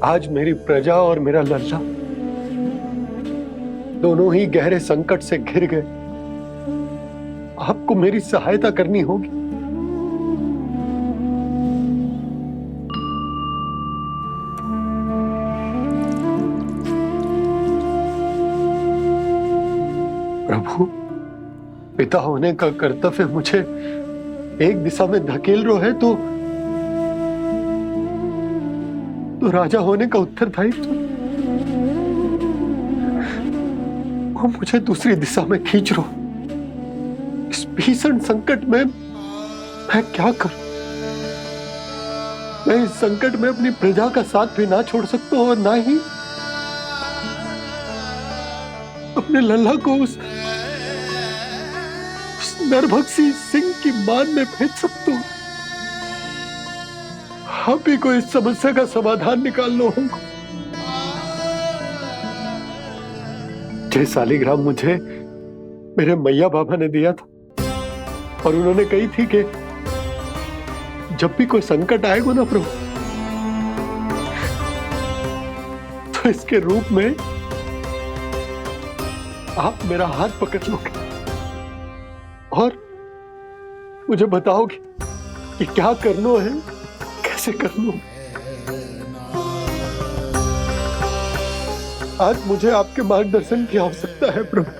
आज मेरी प्रजा और मेरा लल्ला दोनों ही गहरे संकट से घिर गए। आपको मेरी सहायता करनी होगी। प्रभु, पिता होने का कर्तव्य मुझे एक दिशा में धकेल रहे है तो राजा होने का उत्तरदायित्व वो मुझे दूसरी दिशा में खींच रो। इस भीषण संकट में मैं क्या करूं? मैं इस संकट में अपनी प्रजा का साथ भी ना छोड़ सकता हूं और ना ही अपने लल्ला को उस नरभक्षी सिंह की मान में भेज सकता हूं। आप ही को इस समस्या का समाधान निकालना होगा। जय शालिग्राम मुझे मेरे मैया बाबा ने दिया था और उन्होंने कही थी कि जब भी कोई संकट आएगा ना प्रभु, तो इसके रूप में आप मेरा हाथ पकड़ लोगे और मुझे बताओगे कि क्या करना है, कैसे करना है। आज मुझे आपके मार्गदर्शन की आवश्यकता है प्रभु।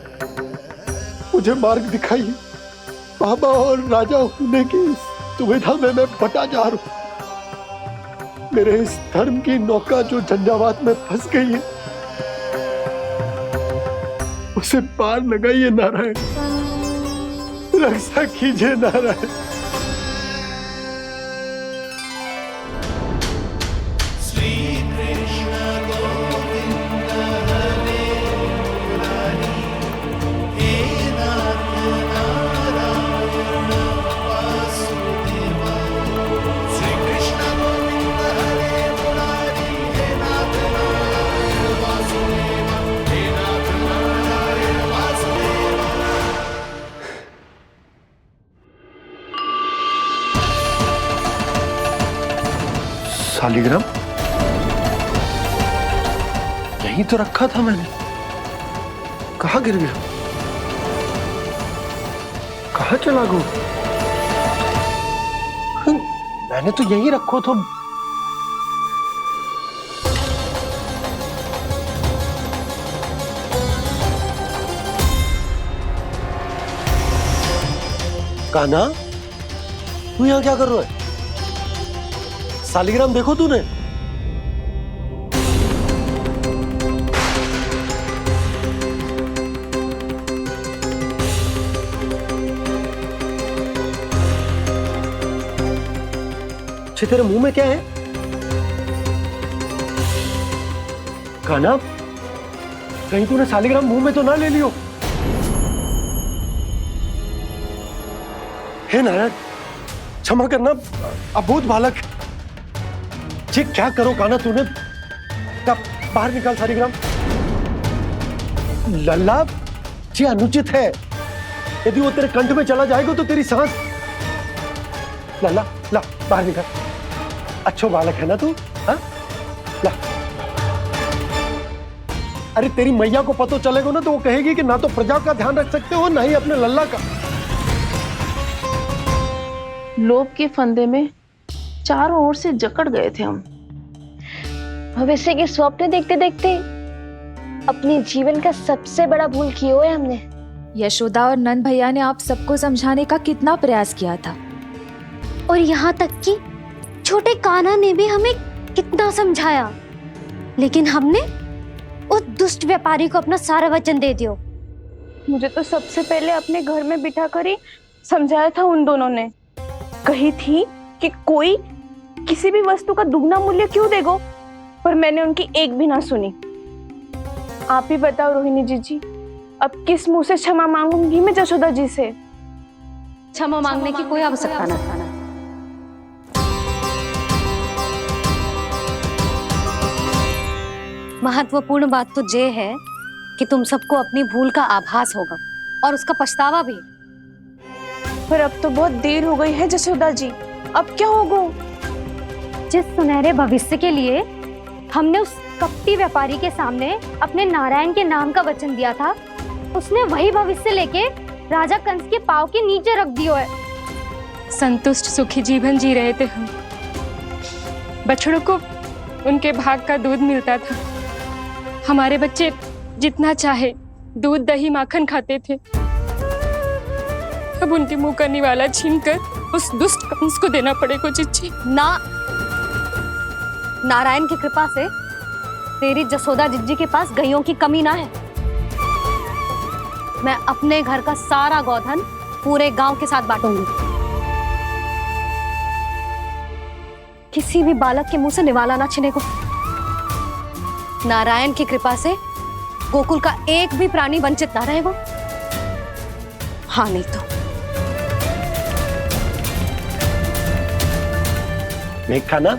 मुझे मार्ग दिखाइए। बाबा और राजा होने की सुविधा में मैं बटा जा रहा हूं। मेरे इस धर्म की नौका जो झंझावात में फंस गई है, उसे पार लगाइए नारायण। रक्षा कीजिए नारायण। शालिग्राम यहीं तो रखा था मैंने। कहाँ गिर गया? कहाँ चला गया? मैंने तो यहीं रखो था। कान्हा, तू यहाँ क्या कर रहा है? शालिग्राम देखो तूने? तेरे मुंह में क्या है? कान्हा, कहीं तूने शालिग्राम मुंह में तो ना ले लियो? हे नारायण, क्षमा करना, अबोध बालक। जी क्या करो कान्हा तूने? बाहर निकाल शालिग्राम। लल्ला, जी अनुचित है। यदि वो तेरे कंठ में चला जाएगा तो तेरी सांस। लल्ला, ला बाहर निकाल। अच्छो बालक है ना तू? हाँ, ला। अरे तेरी मैया को पता चलेगा ना तो वो कहेगी कि ना तो प्रजा का ध्यान रख सकते हो ना ही अपने लल्ला का। लोभ के फंदे में चारों ओर से जकड़ गए थे हम। भविष्य के स्वप्न देखते देखते अपने जीवन का सबसे बड़ा भूल किया है हमने। यशोदा और नंद भैया ने आप सबको समझाने का कितना प्रयास किया था, और यहाँ तक कि छोटे कान्हा ने भी हमें कितना समझाया, लेकिन हमने उस दुष्ट व्यापारी को अपना सारा वचन दे दिया। मुझे तो सबसे पहले अपने घर में बिठा कर ही समझाया था उन दोनों ने। कही थी कि कोई किसी भी वस्तु का दुगना मूल्य क्यों देगा, पर मैंने उनकी एक भी ना सुनी। आप ही बताओ रोहिणी जी, अब किस मुंह से क्षमा मांगूंगी मैं जशोदा जी से? क्षमा मांगने की कोई आवश्यकता ना था। महत्वपूर्ण बात तो ये है कि तुम सबको अपनी भूल का आभास होगा और उसका पछतावा भी। पर अब तो बहुत देर हो गई है जशोदा जी, अब क्या होगा? जिस सुनहरे भविष्य के लिए हमने उस कपटी व्यापारी के सामने अपने नारायण के नाम का वचन दिया था, उसने वही भविष्य लेके राजा कंस के पांव के नीचे रख दियो है। संतुष्ट सुखी जीवन जी रहे थे हम। बछड़ों को उनके भाग का दूध मिलता था। हमारे बच्चे जितना चाहे दूध दही माखन खाते थे। अब उनके मुंह का निवाला छीनकर उस दुष्ट कंस को देना पड़ेगा चिच्ची। ना, नारायण की कृपा से तेरी जसोदा जिज्जी के पास गैयों की कमी ना है। मैं अपने घर का सारा गोधन पूरे गांव के साथ बांटूंगी। किसी भी बालक के मुंह से निवाला ना छिने को। नारायण की कृपा से गोकुल का एक भी प्राणी वंचित ना रहेगा। हाँ नहीं तो देख कान्हा,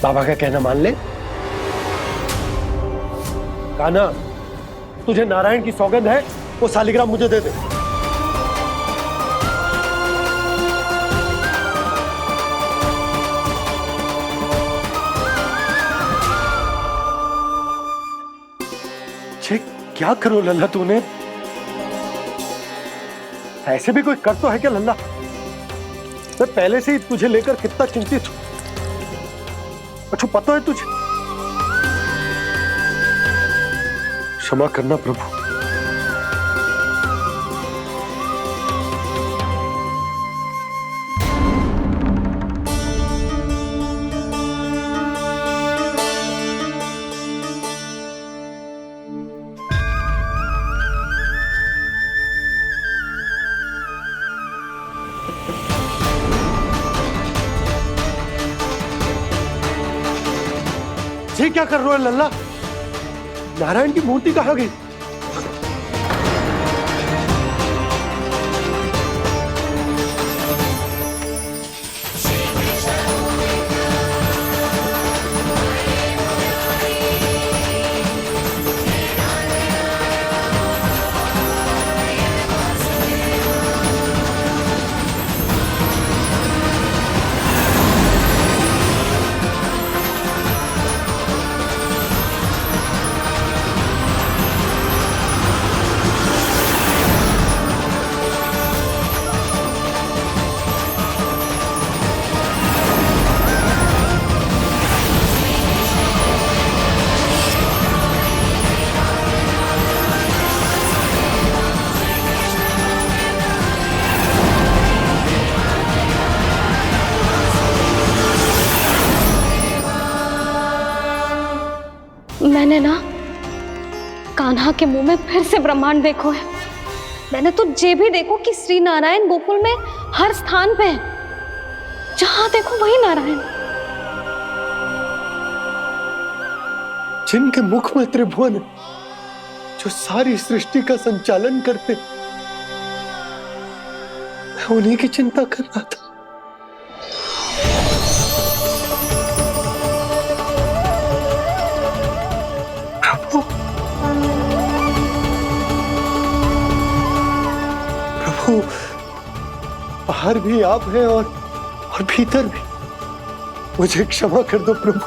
बाबा का कहना मान ले। कान्हा, तुझे नारायण की सौगंध है, वो शालिग्राम मुझे दे दे। क्या करो लल्ला तूने? ऐसे भी कोई कर तो है क्या लल्ला? मैं पहले से ही तुझे लेकर कितना चिंतित हूं। अच्छा पता है तुझे? क्षमा करना प्रभु। ये क्या कर रहे हो लल्ला? नारायण की मूर्ति कहाँ गई? मैंने ना कान्हा के मुंह में फिर से ब्रह्मांड देखो है। मैंने तो ये भी देखो कि श्री नारायण गोकुल में हर स्थान पे है। जहां देखो वही नारायण। जिनके मुख में त्रिभुवन है, जो सारी सृष्टि का संचालन करते, मैं उन्हीं की चिंता कर रहा था। प्रभु, बाहर भी आप हैं और भीतर भी। मुझे क्षमा कर दो प्रभु,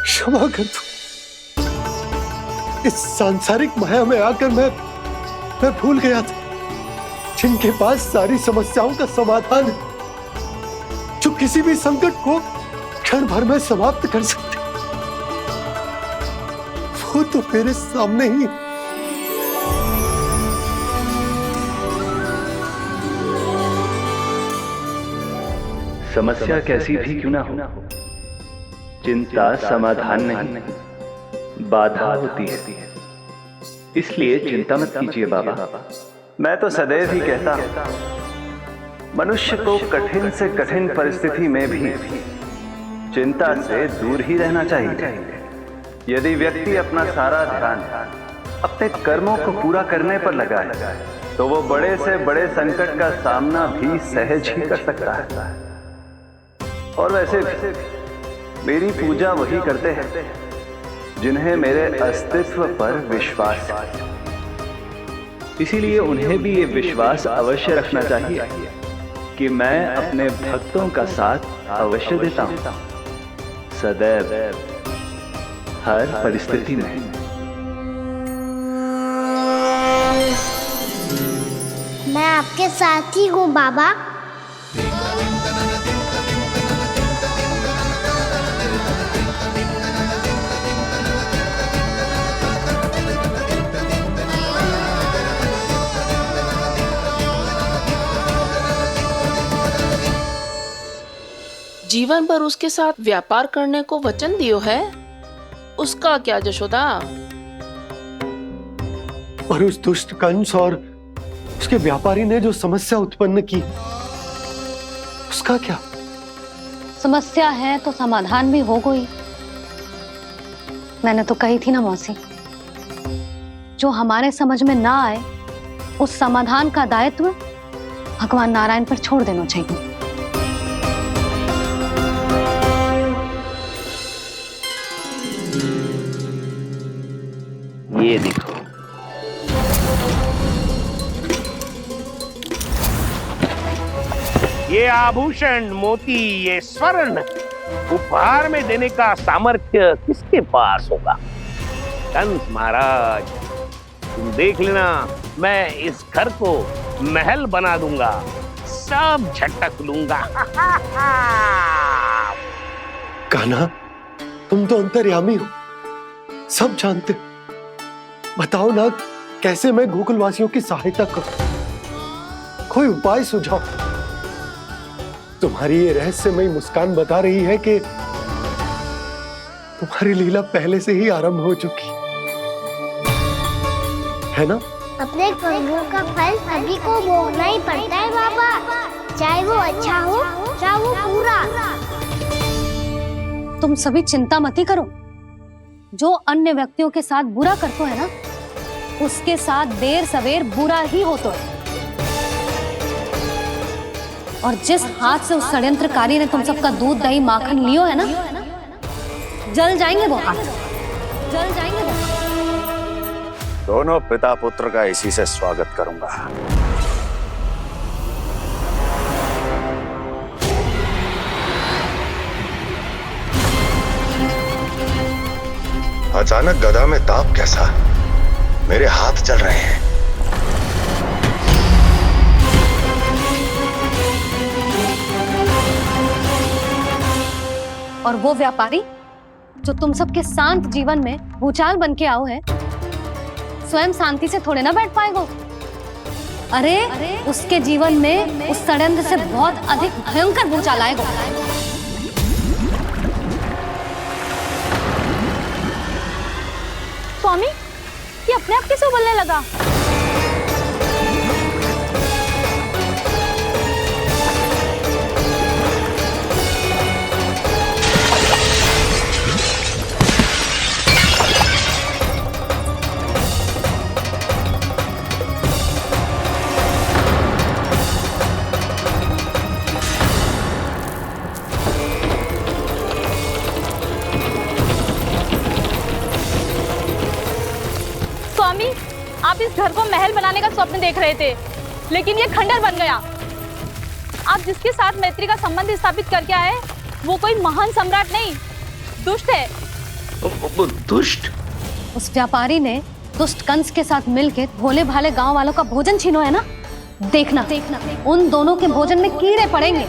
क्षमा कर दो। इस सांसारिक माया में आकर मैं भूल गया था, जिनके पास सारी समस्याओं का समाधान है, जो किसी भी संकट को क्षण भर में समाप्त कर सकते, वो तो मेरे सामने ही। समस्या कैसी भी क्यों ना हो, चिंता समाधान नहीं, बाधा होती है। इसलिए चिंता मत कीजिए बाबा। मैं तो सदैव ही कहता हूं, मनुष्य को कठिन से कठिन परिस्थिति में भी चिंता से दूर ही रहना चाहिए। यदि व्यक्ति अपना सारा ध्यान अपने कर्मों को पूरा करने पर लगाए, तो वो बड़े से बड़े संकट का सामना भी सहज ही कर सकता है। और वैसे भी मेरी पूजा वही करते हैं जिन्हें मेरे अस्तित्व पर विश्वास है। इसीलिए उन्हें भी ये विश्वास अवश्य रखना चाहिए कि मैं अपने भक्तों का साथ अवश्य देता हूं। सदैव, हर परिस्थिति में। मैं आपके साथ ही हूँ बाबा। जीवन भर उसके साथ व्यापार करने को वचन दियो है, उसका क्या यशोदा? और उस दुष्ट कंस और उसके व्यापारी ने जो समस्या उत्पन्न की, उसका क्या? समस्या है तो समाधान भी हो गई। मैंने तो कही थी ना मौसी, जो हमारे समझ में ना आए उस समाधान का दायित्व भगवान नारायण पर छोड़ देना चाहिए। ये देखो, ये आभूषण, मोती, ये स्वर्ण उपहार में देने का सामर्थ्य किसके पास होगा? कंस महाराज, तुम देख लेना, मैं इस घर को महल बना दूंगा, सब झटक लूंगा। कान्हा, तुम तो अंतर्यामी हो, सब जानते हो। बताओ ना, कैसे मैं गोकुलवासियों की सहायता करूं? कोई उपाय सुझाओ। तुम्हारी ये रहस्यमयी मुस्कान बता रही है कि तुम्हारी लीला पहले से ही आरंभ हो चुकी है ना? अपने कर्मों का फल सभी को भोगना ही पड़ता है बाबा, चाहे वो अच्छा हो चाहे वो बुरा। तुम सभी चिंता मत ही करो। जो अन्य व्यक्तियों के साथ बुरा करते है ना, उसके साथ देर सवेर बुरा ही होता है। और जिस हाथ से उस षड्यंत्रकारी ने तुम सबका दूध दही माखन लियो है ना, जल जाएंगे वो हाथ, जल जाएंगे वो हाथ। दोनों पिता पुत्र का इसी से स्वागत करूंगा। अचानक गदा में ताप कैसा? मेरे हाथ चल रहे हैं। और वो व्यापारी जो तुम सबके शांत जीवन में भूचाल बन के आओ है, स्वयं शांति से थोड़े ना बैठ पाएगा। अरे उसके जीवन में उस षड्यंत्र से बहुत अधिक भयंकर भूचाल आएगा। स्वामी, ये अपने आप कैसे उबलने लगा? आप इस घर को महल बनाने का स्वप्न देख रहे थे, लेकिन ये खंडर बन गया। आप जिसके साथ मैत्री का संबंध स्थापित करके आए, वो कोई महान सम्राट नहीं, दुष्ट है। दुष्ट? उस व्यापारी ने दुष्ट कंस के साथ मिलकर भोले भाले गांव वालों का भोजन छीनो है ना। देखना उन दोनों के भोजन में कीड़े पड़ेंगे।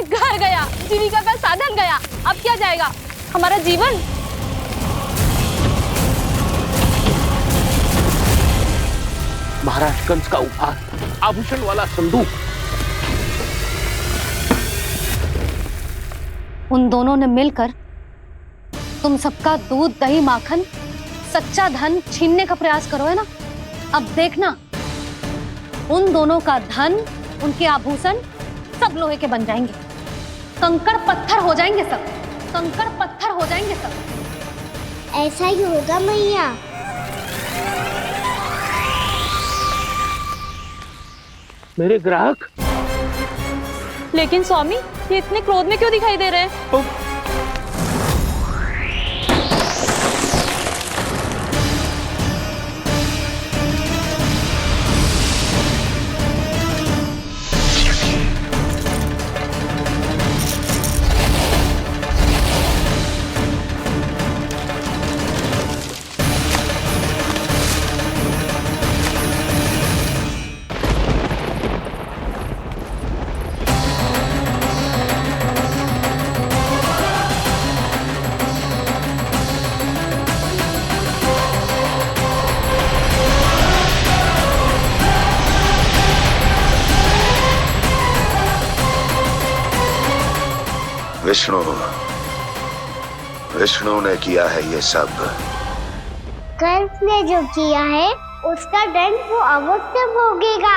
घर गया, जीविका का साधन गया, अब क्या जाएगा हमारा जीवन? महाराज कंस का उपहार, आभूषण वाला संदूक। उन दोनों ने मिलकर तुम सबका दूध दही माखन सच्चा धन छीनने का प्रयास करो है ना। अब देखना उन दोनों का धन, उनके आभूषण सब लोहे के बन जाएंगे, कंकड़ पत्थर हो जाएंगे सब, कंकड़ पत्थर हो जाएंगे सब। ऐसा ही होगा मैया। मेरे ग्राहक। लेकिन स्वामी, ये इतने क्रोध में क्यों दिखाई दे रहे हैं? विष्णु, विष्णु ने किया है ये सब। कंस ने जो किया है उसका दंड वो अवश्य भोगेगा,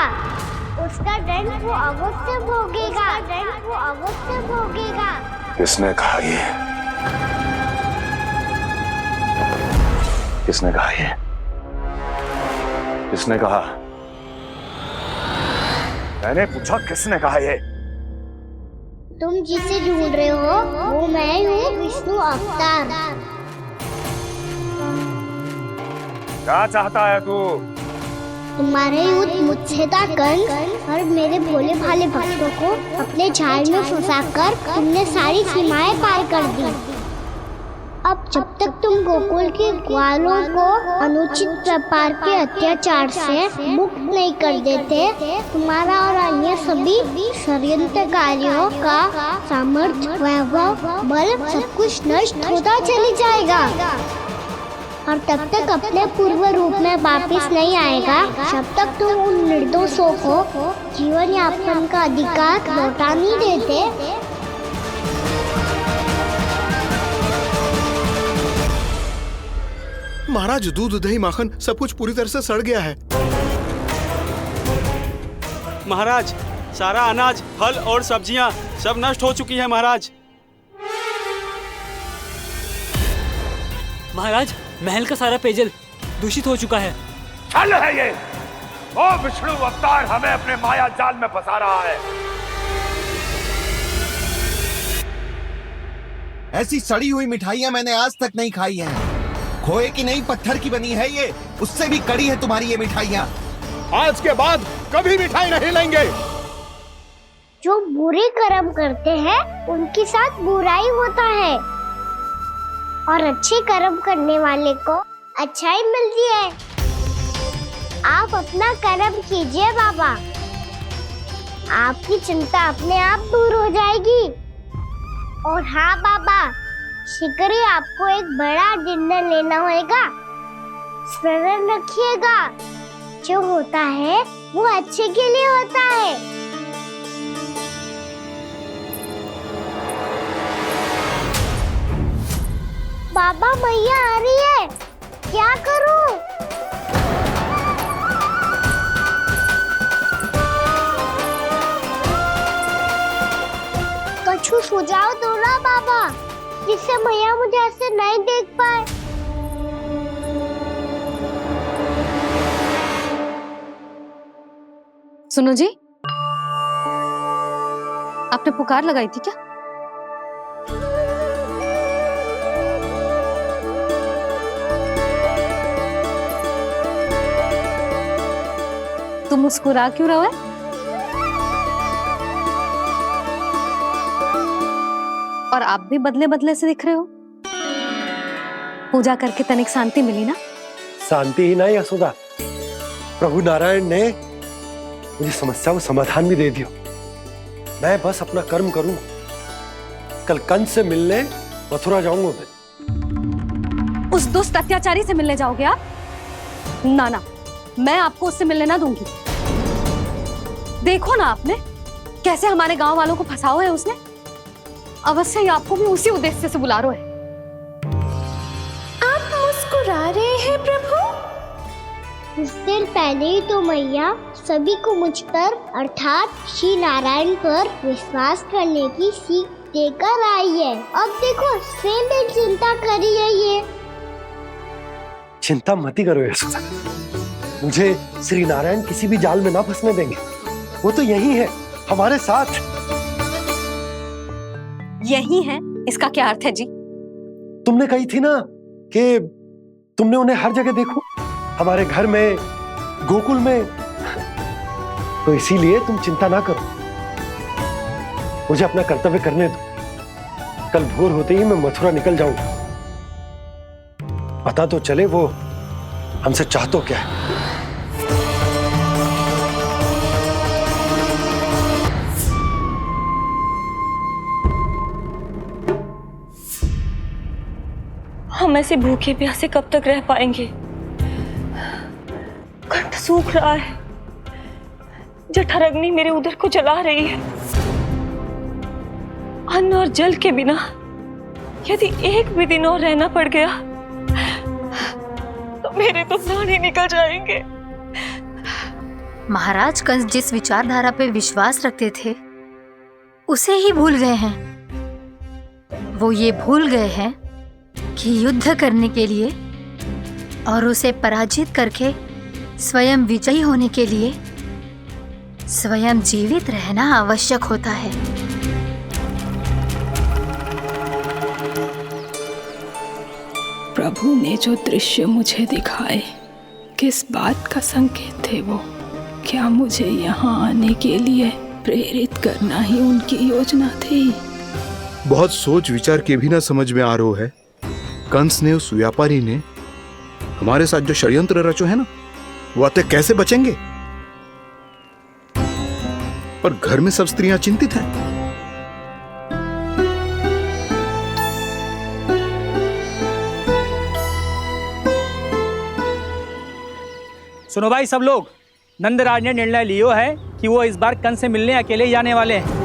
उसका दंड वो अवश्य भोगेगा, दंड वो अवश्य भोगेगा। किसने कहा ये? किसने कहा ये? किसने कहा? मैंने पूछा किसने कहा ये? तुम जिसे ढूंढ रहे हो वो मैं हूँ, विष्णु अवतार। क्या चाहता है तू? तुम्हारे युद्ध मुझसे था कंस, और मेरे भोले भाले भक्तों को अपने जाल में फंसाकर तुमने सारी सीमाएं पार कर दी। अब जब तक तुम गोकुल के ग्वालों को अनुचित प्रकार के अत्याचार से मुक्त नहीं कर देते, तुम्हारा और अन्य सभी षड्यंत्रकारियों का सामर्थ्य, वैभव, बल सब कुछ नष्ट होता चली जाएगा, और तब तक अपने पूर्व रूप में वापस नहीं आएगा जब तक तुम उन निर्दोषों को जीवन यापन का अधिकार लौटा नहीं देते। महाराज, दूध, दही, माखन सब कुछ पूरी तरह से सड़ गया है। महाराज, सारा अनाज, फल और सब्जियां सब नष्ट हो चुकी हैं महाराज। महाराज, महल का सारा पेयजल दूषित हो चुका है। छल है ये। ओ विष्णु अवतार हमें अपने माया जाल में फंसा रहा है। ऐसी सड़ी हुई मिठाइयां मैंने आज तक नहीं खाई हैं। खोए की नहीं, पत्थर की बनी है ये, उससे भी कड़ी है तुम्हारी ये मिठाइयां। आज के बाद कभी मिठाई नहीं लेंगे। जो बुरे कर्म करते हैं उनके साथ बुराई होता है, और अच्छे कर्म करने वाले को अच्छाई मिलती है। आप अपना कर्म कीजिए बाबा, आपकी चिंता अपने आप दूर हो जाएगी। और हाँ बाबा, शीघ्र ही आपको एक बड़ा निर्णय लेना होगा। स्मरण रखिएगा, जो होता है वो अच्छे के लिए होता है। बाबा, मैया आ रही है, क्या करूं? कछु सुझाव दो ना बाबा, जिससे मैया मुझे ऐसे नहीं देख पाए। सुनो जी, आपने पुकार लगाई थी क्या? तुम मुस्कुरा क्यों रहे हो? और आप भी बदले बदले से दिख रहे हो। पूजा करके तनिक शांति मिली ना? शांति ही नहीं यशोदा, प्रभु नारायण ने मुझे समस्या को समाधान भी दे दिया। मैं बस अपना कर्म करूं। कल कंस से मिलने मथुरा जाऊंगा मैं। उस दुष्ट अत्याचारी से मिलने जाओगे आप? ना ना, मैं आपको उससे मिलने ना दूंगी। देखो ना आपने कैसे हमारे गांव वालों को फंसाओ है उसने। अवश्य ही आपको भी उसी उद्देश्य से बुला रहा है। आप मुस्कुरा रहे हैं प्रभु? कुछ देर पहले ही तो मैया सभी को मुझ पर अर्थात श्री नारायण पर विश्वास करने की सीख देकर आई है। अब देखो स्वयं भी चिंता कर रही है ये। चिंता मत ही करो यशोदा, मुझे श्री नारायण किसी भी जाल में ना फंसने देंगे। वो तो यही है हमारे साथ। यही है, इसका क्या अर्थ है जी? तुमने कही थी ना कि तुमने उन्हें हर जगह देखो, हमारे घर में, गोकुल में, तो इसीलिए तुम चिंता ना करो, मुझे अपना कर्तव्य करने दो। कल भोर होते ही मैं मथुरा निकल जाऊंगा। पता तो चले वो हमसे चाहतो क्या है। हम ऐसे भूखे प्यासे कब तक रह पाएंगे? कंठ सूख रहा है, जठराग्नि मेरे उदर को जला रही है। अन्न और जल के बिना यदि एक भी दिन और रहना पड़ गया तो मेरे तो प्राण ही निकल जाएंगे। महाराज कंस जिस विचारधारा पे विश्वास रखते थे उसे ही भूल गए हैं। वो ये भूल गए हैं कि युद्ध करने के लिए और उसे पराजित करके स्वयं विजयी होने के लिए स्वयं जीवित रहना आवश्यक होता है। प्रभु ने जो दृश्य मुझे दिखाए, किस बात का संकेत थे वो? क्या मुझे यहाँ आने के लिए प्रेरित करना ही उनकी योजना थी? बहुत सोच विचार के भी ना समझ में आ रहा है। कंस ने, उस व्यापारी ने हमारे साथ जो षड्यंत्र रचो है ना, वो आते कैसे बचेंगे? पर घर में सब स्त्रियां चिंतित हैं। सुनो भाई सब लोग, नंदराज ने निर्णय लियो है कि वो इस बार कंस से मिलने अकेले ही आने वाले हैं।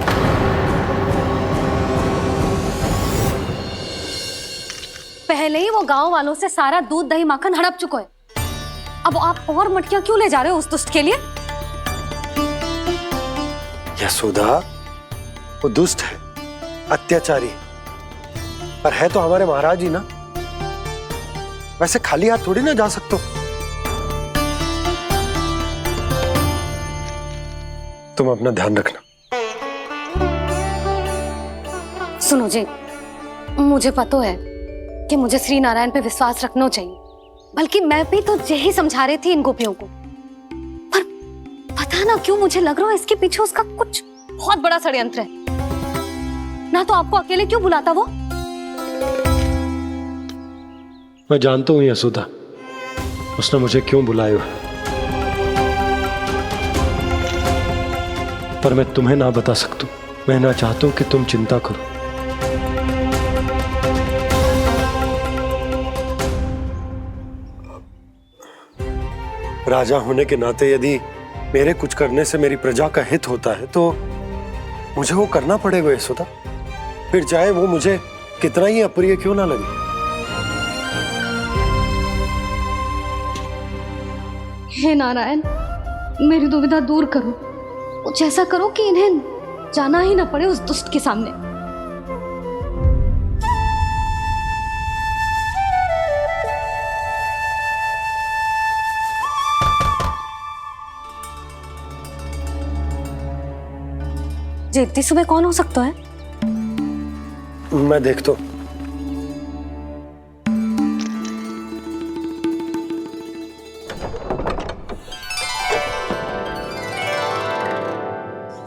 पहले ही वो गांव वालों से सारा दूध दही माखन हड़प चुके हैं। अब आप और मटकियां क्यों ले जा रहे हो उस दुष्ट के लिए? यशोदा, वो दुष्ट है, अत्याचारी, पर है तो हमारे महाराज ही ना। वैसे खाली हाथ थोड़ी ना जा सकते। तुम अपना ध्यान रखना। सुनो जी, मुझे पता है कि मुझे श्री नारायण पे विश्वास रखना चाहिए, बल्कि मैं भी तो यही समझा रही थी इन गोपियों को। पर पता ना क्यों मुझे लग रहा है इसके पीछे उसका कुछ बहुत बड़ा षड्यंत्र है। ना तो आपको अकेले क्यों बुलाता वो? मैं जानता हूं यशोदा, उसने मुझे क्यों बुलाया है, पर मैं तुम्हें ना बता सकता। मैं ना चाहता हूं कि तुम चिंता करो। राजा होने के नाते यदि मेरे कुछ करने से मेरी प्रजा का हित होता है तो मुझे वो करना पड़ेगा यशोदा, फिर चाहे वो मुझे कितना ही अप्रिय क्यों ना लगे। हे नारायण, मेरी दुविधा दूर करो। कुछ ऐसा करो कि इन्हें जाना ही ना पड़े उस दुष्ट के सामने। जी इतनी सुबह कौन हो सकता है? मैं देखता हूं।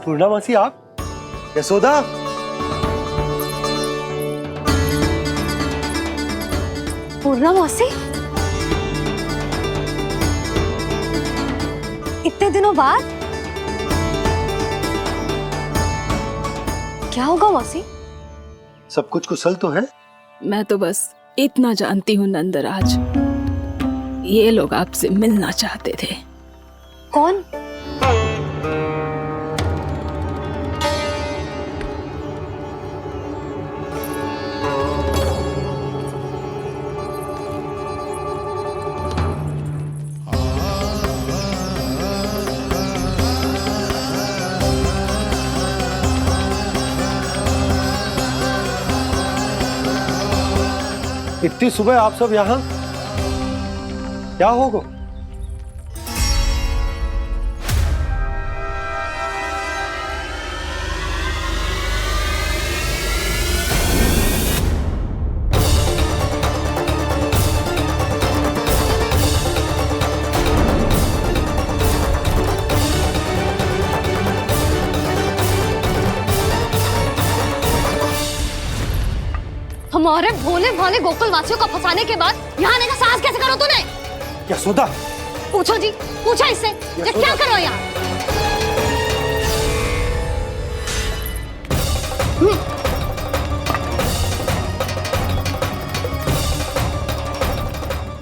पूर्णा मासी, आप? यशोदा, पूर्णा मासी, इतने दिनों बाद? क्या होगा मौसी? सब कुछ कुशल तो है? मैं तो बस इतना जानती हूँ नंदराज, ये लोग आपसे मिलना चाहते थे। कौन? इतनी सुबह आप सब यहाँ? क्या होगा? हमारे भोले भाले गोकुल वासियों को फंसाने के बाद यहाँ आने का साहस कैसे करो तूने? यशोदा, पूछो जी, पूछो इससे ये क्या करो यहाँ?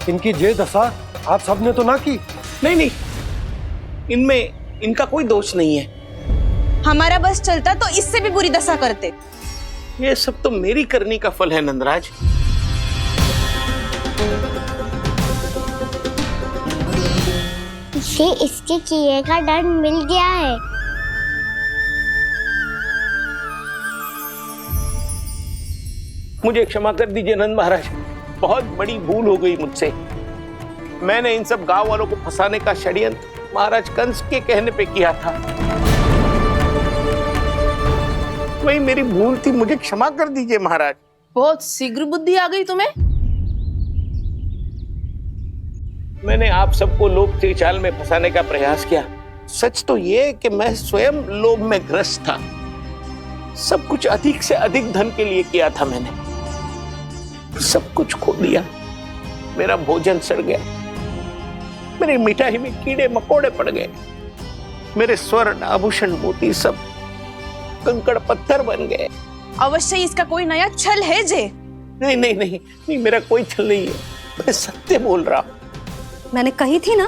इनकी ये दशा आप सबने तो ना की? नहीं नहीं, इनमें इनका कोई दोष नहीं है। हमारा बस चलता तो इससे भी बुरी दशा करते। ये सब तो मेरी करनी का फल है नंदराज। इसे इसके किए का दंड मिल गया है। मुझे क्षमा कर दीजिए नंद महाराज, बहुत बड़ी भूल हो गई मुझसे। मैंने इन सब गांव वालों को फंसाने का षड्यंत्र महाराज कंस के कहने पे किया था। वही मेरी भूल थी, मुझे क्षमा कर दीजिए महाराज। बहुत शीघ्र बुद्धि आ गई तुम्हें। मैंने आप सबको लोभ के जाल में फंसाने का प्रयास किया। सच तो ये कि मैं स्वयं लोभ में ग्रस्त था। सब कुछ अधिक से अधिक धन के लिए किया था मैंने। सब कुछ खो दिया। मेरा भोजन सड़ गया, मेरी मिठाई में कीड़े मकोड़े पड़ गए, मेरे स्वर्ण आभूषण मोती सब कंकड़ पत्थर बन गए। अवश्य इसका कोई नया छल है जे। नहीं नहीं नहीं नहीं, मेरा कोई छल नहीं है, मैं सत्य बोल रहा हूं। मैंने कही थी ना,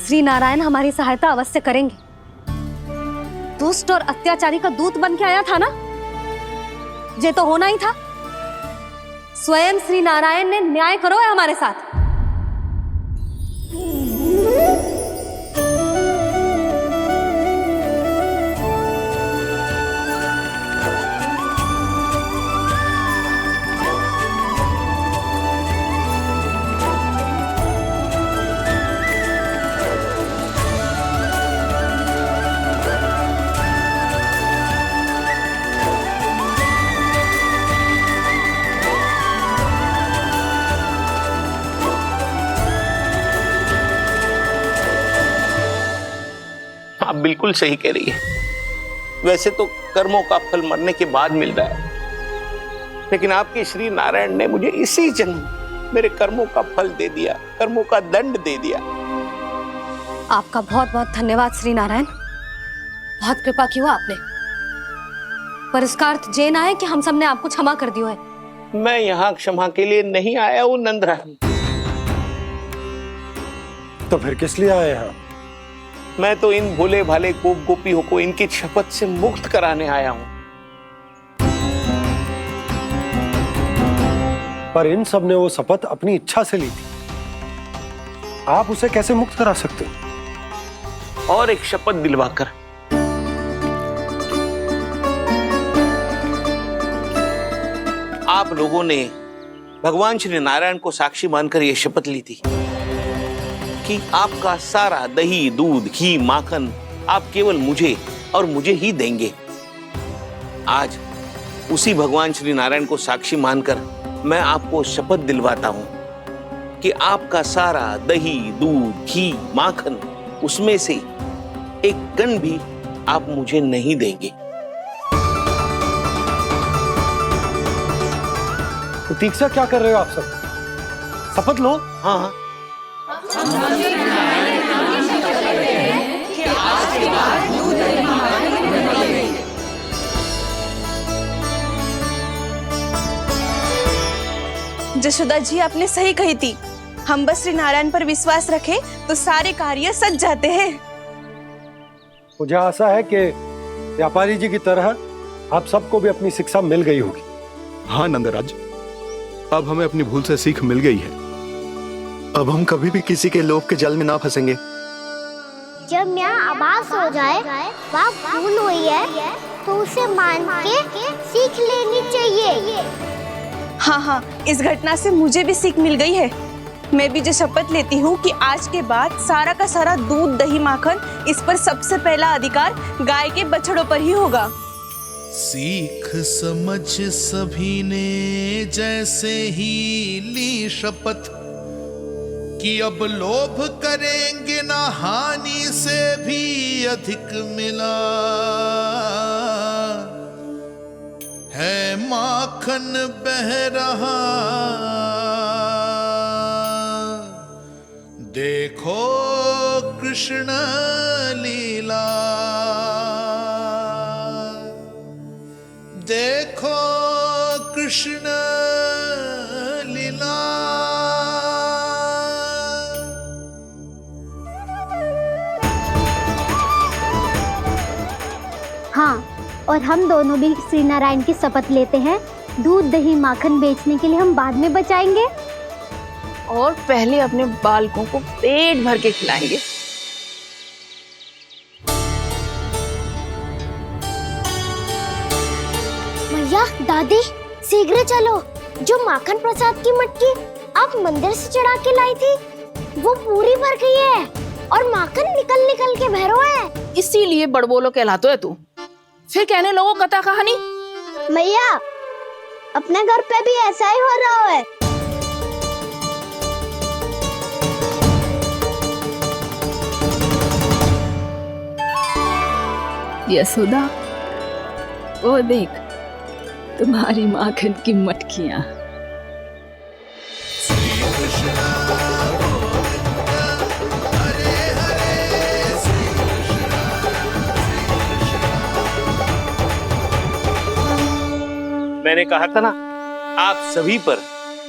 श्री नारायण हमारी सहायता अवश्य करेंगे। दुष्ट और अत्याचारी का दूत बन के आया था ना, ये तो होना ही था। स्वयं श्री नारायण ने न्याय करो है हमारे साथ। आप बिल्कुल सही कह रही है। वैसे तो कर्मों का फल मरने के बाद मिल रहा है, लेकिन आपके श्री नारायण ने मुझे इसी जन्म मेरे कर्मों का फल दे दिया, कर्मों का दंड दे दिया। आपका बहुत बहुत धन्यवाद श्री नारायण, बहुत कृपा की हो आपने। पर इसका अर्थ ये ना है कि हम सब ने आपको क्षमा कर दिया है। मैं यहाँ क्षमा के लिए नहीं आया हूँ नंदरानी। तो फिर किस लिए आए हैं? मैं तो इन भोले भाले गोप गोपियों को इनकी शपथ से मुक्त कराने आया हूं। पर इन सब ने वो शपथ अपनी इच्छा से ली थी, आप उसे कैसे मुक्त करा सकते? और एक शपथ दिलवाकर। आप लोगों ने भगवान श्री नारायण को साक्षी मानकर यह शपथ ली थी कि आपका सारा दही, दूध, घी, माखन आप केवल मुझे और मुझे ही देंगे। आज उसी भगवान श्री नारायण को साक्षी मानकर मैं आपको शपथ दिलवाता हूं कि आपका सारा दही, दूध, घी, माखन उसमें से एक कण भी आप मुझे नहीं देंगे। प्रतीक्षा क्या कर रहे हो आप सब? शपथ लो। हाँ हाँ, जशोदा जी आपने सही कही थी। हम बस श्री नारायण पर विश्वास रखें तो सारे कार्य सज जाते हैं। मुझे आशा है कि व्यापारी जी की तरह आप सबको भी अपनी शिक्षा मिल गई होगी। हाँ नंदराज, अब हमें अपनी भूल से सीख मिल गई है। अब हम कभी भी किसी के लोभ के जल में ना फंसेंगे। जब यहाँ आभास हो जाए वहाँ भूल हुई है तो उसे मान के सीख लेनी चाहिए। हाँ हाँ, इस घटना से मुझे भी सीख मिल गई है। मैं भी जो शपथ लेती हूँ कि आज के बाद सारा का सारा दूध दही माखन इस पर सबसे पहला अधिकार गाय के बछड़ों पर ही होगा। सीख समझ सभी ने जैसे ही ली शपथ कि अब लोभ करेंगे ना हानि से भी अधिक मिला है माखन बह रहा देखो कृष्ण लीला देखो कृष्ण लीला। हाँ, और हम दोनों भी श्री नारायण की शपथ लेते हैं, दूध दही माखन बेचने के लिए हम बाद में बचाएंगे और पहले अपने बालकों को पेट भर के खिलाएंगे। भैया, दादी, शीघ्र चलो। जो माखन प्रसाद की मटकी आप मंदिर से चढ़ा के लाई थी, वो पूरी भर गई है और माखन निकल निकल के भरो है। इसीलिए बड़बोलो कहलाते है तू। फिर कहने लोगों कथा कहानी। भैया, अपने घर पे भी ऐसा ही हो रहा है। यशोदा, वो देख तुम्हारी माखन की मटकियां। मैंने कहा था ना, आप सभी पर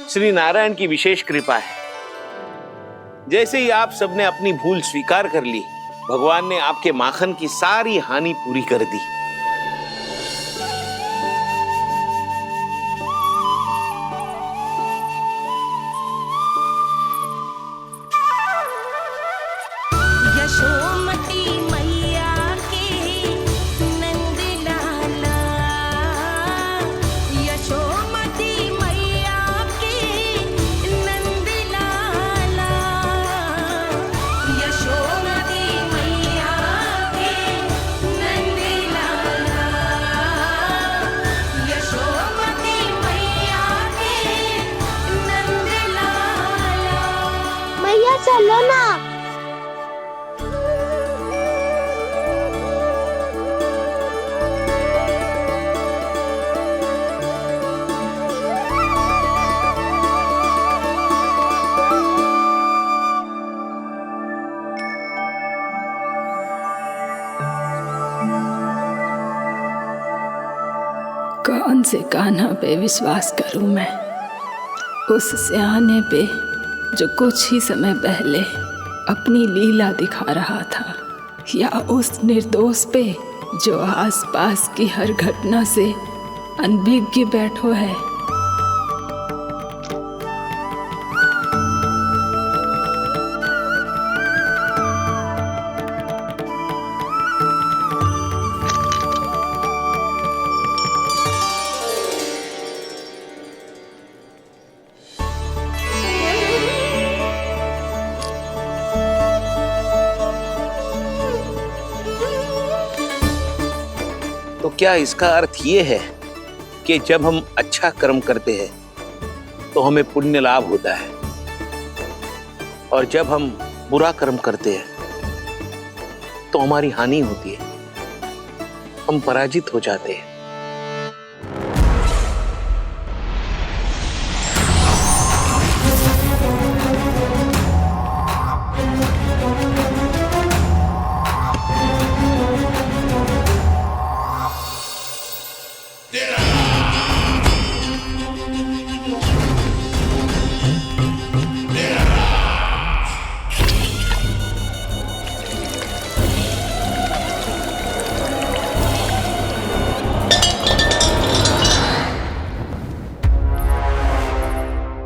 श्री नारायण की विशेष कृपा है। जैसे ही आप सबने अपनी भूल स्वीकार कर ली, भगवान ने आपके माखन की सारी हानि पूरी कर दी। यशोमती मैया के नंद लाला, यशोमती मैया के नंद लाला, यशोमती मैया के नंद लाला, यशोमती मैया के नंद लाला। मैया चलो ना। कौन से कान्हा पे विश्वास करूं मैं? उस सियाने पे जो कुछ ही समय पहले अपनी लीला दिखा रहा था, या उस निर्दोष पे जो आसपास की हर घटना से अनभिज्ञ बैठो है। तो क्या इसका अर्थ ये है कि जब हम अच्छा कर्म करते हैं तो हमें पुण्य लाभ होता है, और जब हम बुरा कर्म करते हैं तो हमारी हानि होती है, हम पराजित हो जाते हैं?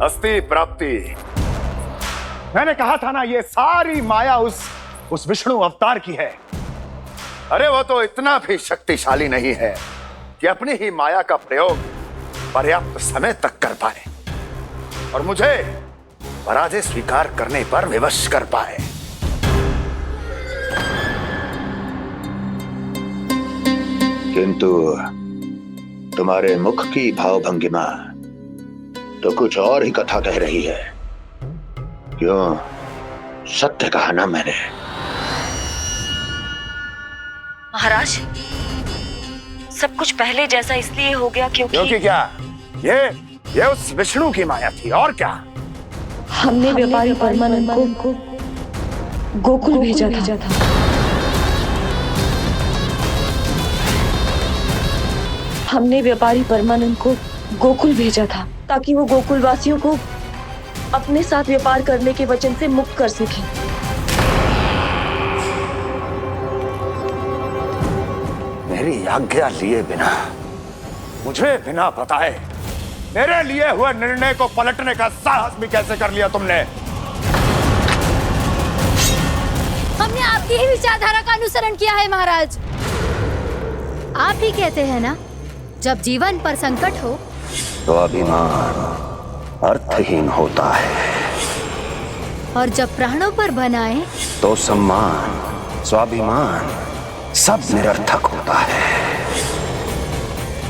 अस्ति प्राप्ति। मैंने कहा था ना, ये सारी माया उस विष्णु अवतार की है। अरे वो तो इतना भी शक्तिशाली नहीं है कि अपनी ही माया का प्रयोग पर्याप्त समय तक कर पाए और मुझे पराजय स्वीकार करने पर विवश कर पाए। किंतु तुम्हारे मुख की भावभंगिमा तो कुछ और ही कथा कह रही है। क्यों? सत्य कहा ना मैंने। महाराज, सब कुछ पहले जैसा इसलिए हो गया क्योंकि क्या? ये उस विष्णु की माया थी और क्या? हमने व्यापारी परमानंद को गोकुल भेजा था। हमने व्यापारी परमानंद को गोकुल भेजा था ताकि वो गोकुल वासियों को अपने साथ व्यापार करने के वचन से मुक्त कर सके। मेरी आज्ञा लिए बिना, मुझे बिना बताए मेरे लिए हुए निर्णय को पलटने का साहस भी कैसे कर लिया तुमने? हमने आपकी ही विचारधारा का अनुसरण किया है महाराज। आप ही कहते हैं ना, जब जीवन पर संकट हो तो अभिमान अर्थहीन होता है और जब प्राणों पर बनाए तो सम्मान स्वाभिमान सब निरर्थक होता है।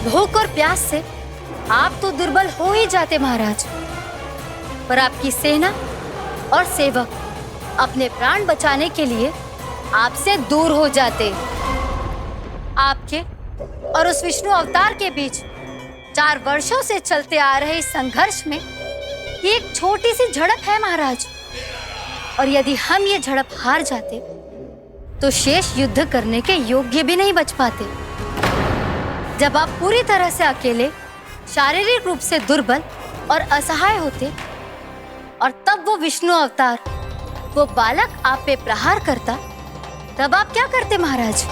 भूख और प्यास से आप तो दुर्बल हो ही जाते महाराज, पर आपकी सेना और सेवक अपने प्राण बचाने के लिए आपसे दूर हो जाते। आपके और उस विष्णु अवतार के बीच 4 वर्षों से चलते आ रहे इस संघर्ष में ये एक छोटी सी झड़प है महाराज, और यदि हम ये झड़प हार जाते तो शेष युद्ध करने के योग्य भी नहीं बच पाते। जब आप पूरी तरह से अकेले, शारीरिक रूप से दुर्बल और असहाय होते और तब वो विष्णु अवतार, वो बालक आप पे प्रहार करता, तब आप क्या करते महाराज?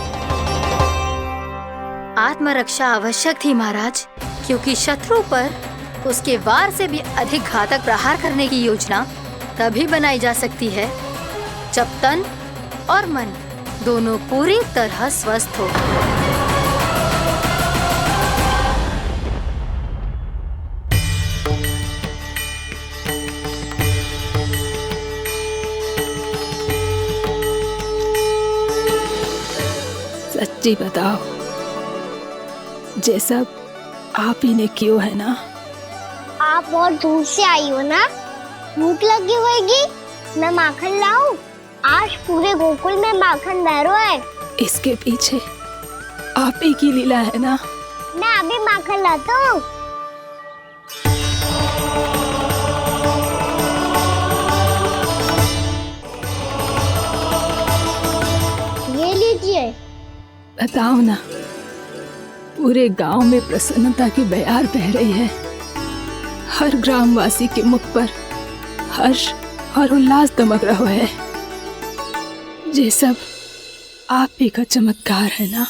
आत्मरक्षा आवश्यक थी महाराज, क्योंकि शत्रु पर उसके वार से भी अधिक घातक प्रहार करने की योजना तभी बनाई जा सकती है जब तन और मन दोनों पूरी तरह स्वस्थ हो। सच्ची बताओ, ये सब आप ही ने क्यों है ना? आप बहुत दूर से आई हो ना, भूख लगी होगी। मैं माखन लाऊं? आज पूरे गोकुल में माखन बह रहा है। इसके पीछे आप ही की लीला है ना? मैं अभी माखन लाता हूँ। ये लीजिए। बताओ ना, पूरे गांव में प्रसन्नता की बयार बह रही है। हर ग्रामवासी के मुख पर हर्ष और उल्लास दमक रहा है। ये सब आप ही का चमत्कार है ना?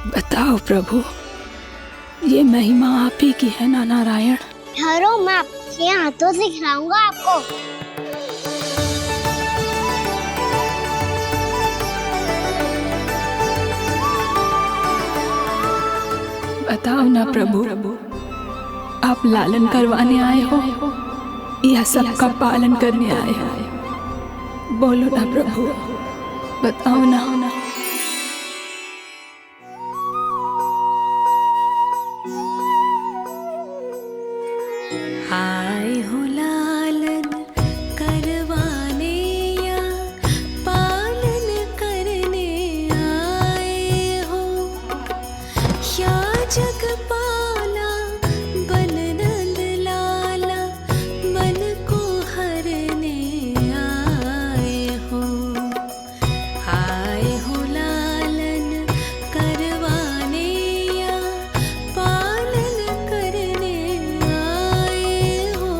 बताओ प्रभु, ये महिमा आप ही की है ना नारायण? ठहरो, मैं आपके हाथों से खिलाऊंगा आपको। बताओ ना प्रभु, आप लालन करवाने आए हो या सबका पालन करने आए हो? बोलो ना प्रभु, बताओ ना। आए हो लालन करवाने या पालन करने आए हो, या जगपाला बन नंद लाला मन को हरने आए हो। आए हो लालन करवाने या पालन करने आए हो।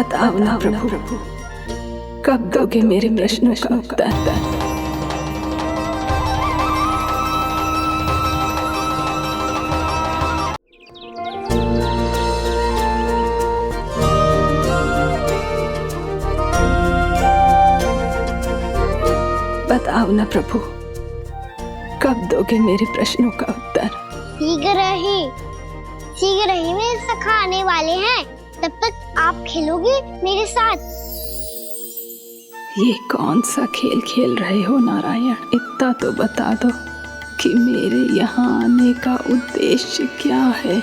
बताओ ना प्रभु, कब दोगे मेरे प्रश्नों का उत्तर? बताओ ना प्रभु, कब दोगे मेरे प्रश्नों का उत्तर? शीघ्र ही मेरे सखा आने वाले हैं। तब तक आप खेलोगे मेरे साथ। ये कौन सा खेल खेल रहे हो नारायण? इतना तो बता दो कि मेरे यहाँ आने का उद्देश्य क्या है?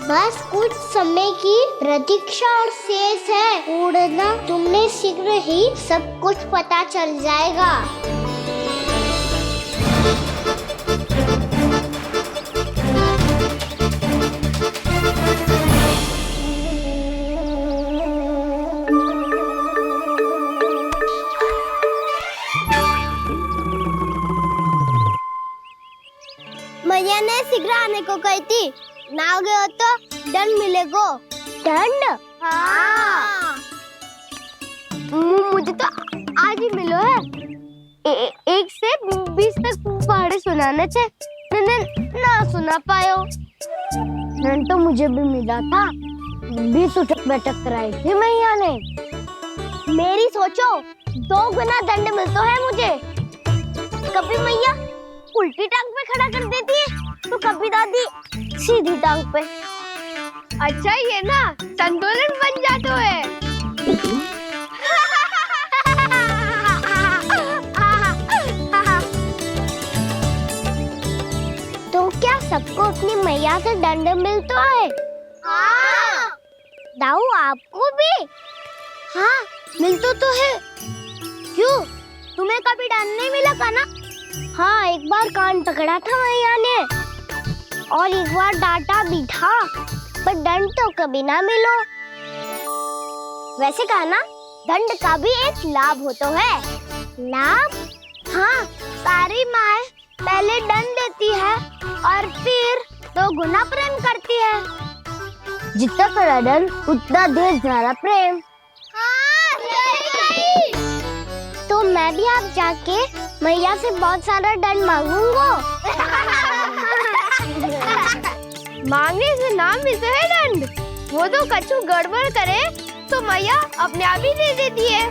बस कुछ समय की प्रतीक्षा और शेष है। उड़ना तुमने शीघ्र ही सब कुछ पता चल जाएगा। मैया ने शीघ्र आने को कही थी, ना आओगे हो तो दंड मिलेगा। दंड? हाँ। मुझे तो आज ही मिलो है। 1 से 20 तक पहाड़े सुनाने थे, ना सुना पायो। दंड तो मुझे भी मिला था, 20 उठक बैठक कराई थी मैया ने। मेरी सोचो 2 गुना दंड मिलता है मुझे। कभी मैया उल्टी टांग पे खड़ा कर देती है तो कभी दादी सीधी टांग पे। अच्छा ये ना संतुलन बन जाता है। तो क्या सबको अपनी मैया से दंड मिलता है? हाँ। दाऊ आपको भी? हाँ मिलता तो है। क्यों, तुम्हें कभी दंड नहीं मिला था ना? हाँ, एक बार कान पकड़ा था मैया ने और एक बार डांटा भी था, पर दंड तो कभी ना मिलो। वैसे कहा ना, दंड का भी एक लाभ होता है। लाभ? हाँ, सारी माँ पहले दंड देती है और फिर 2 गुना प्रेम करती है। जितना बड़ा दंड उतना ढेर सारा प्रेम। हाँ, सही। तो मैं भी आप जाके मैया से बहुत सारा दंड मांगूंगा। मांगने से ना मिलता है दंड, वो तो कछु गड़बड़ करे तो मैया अपने आप ही दे देती है।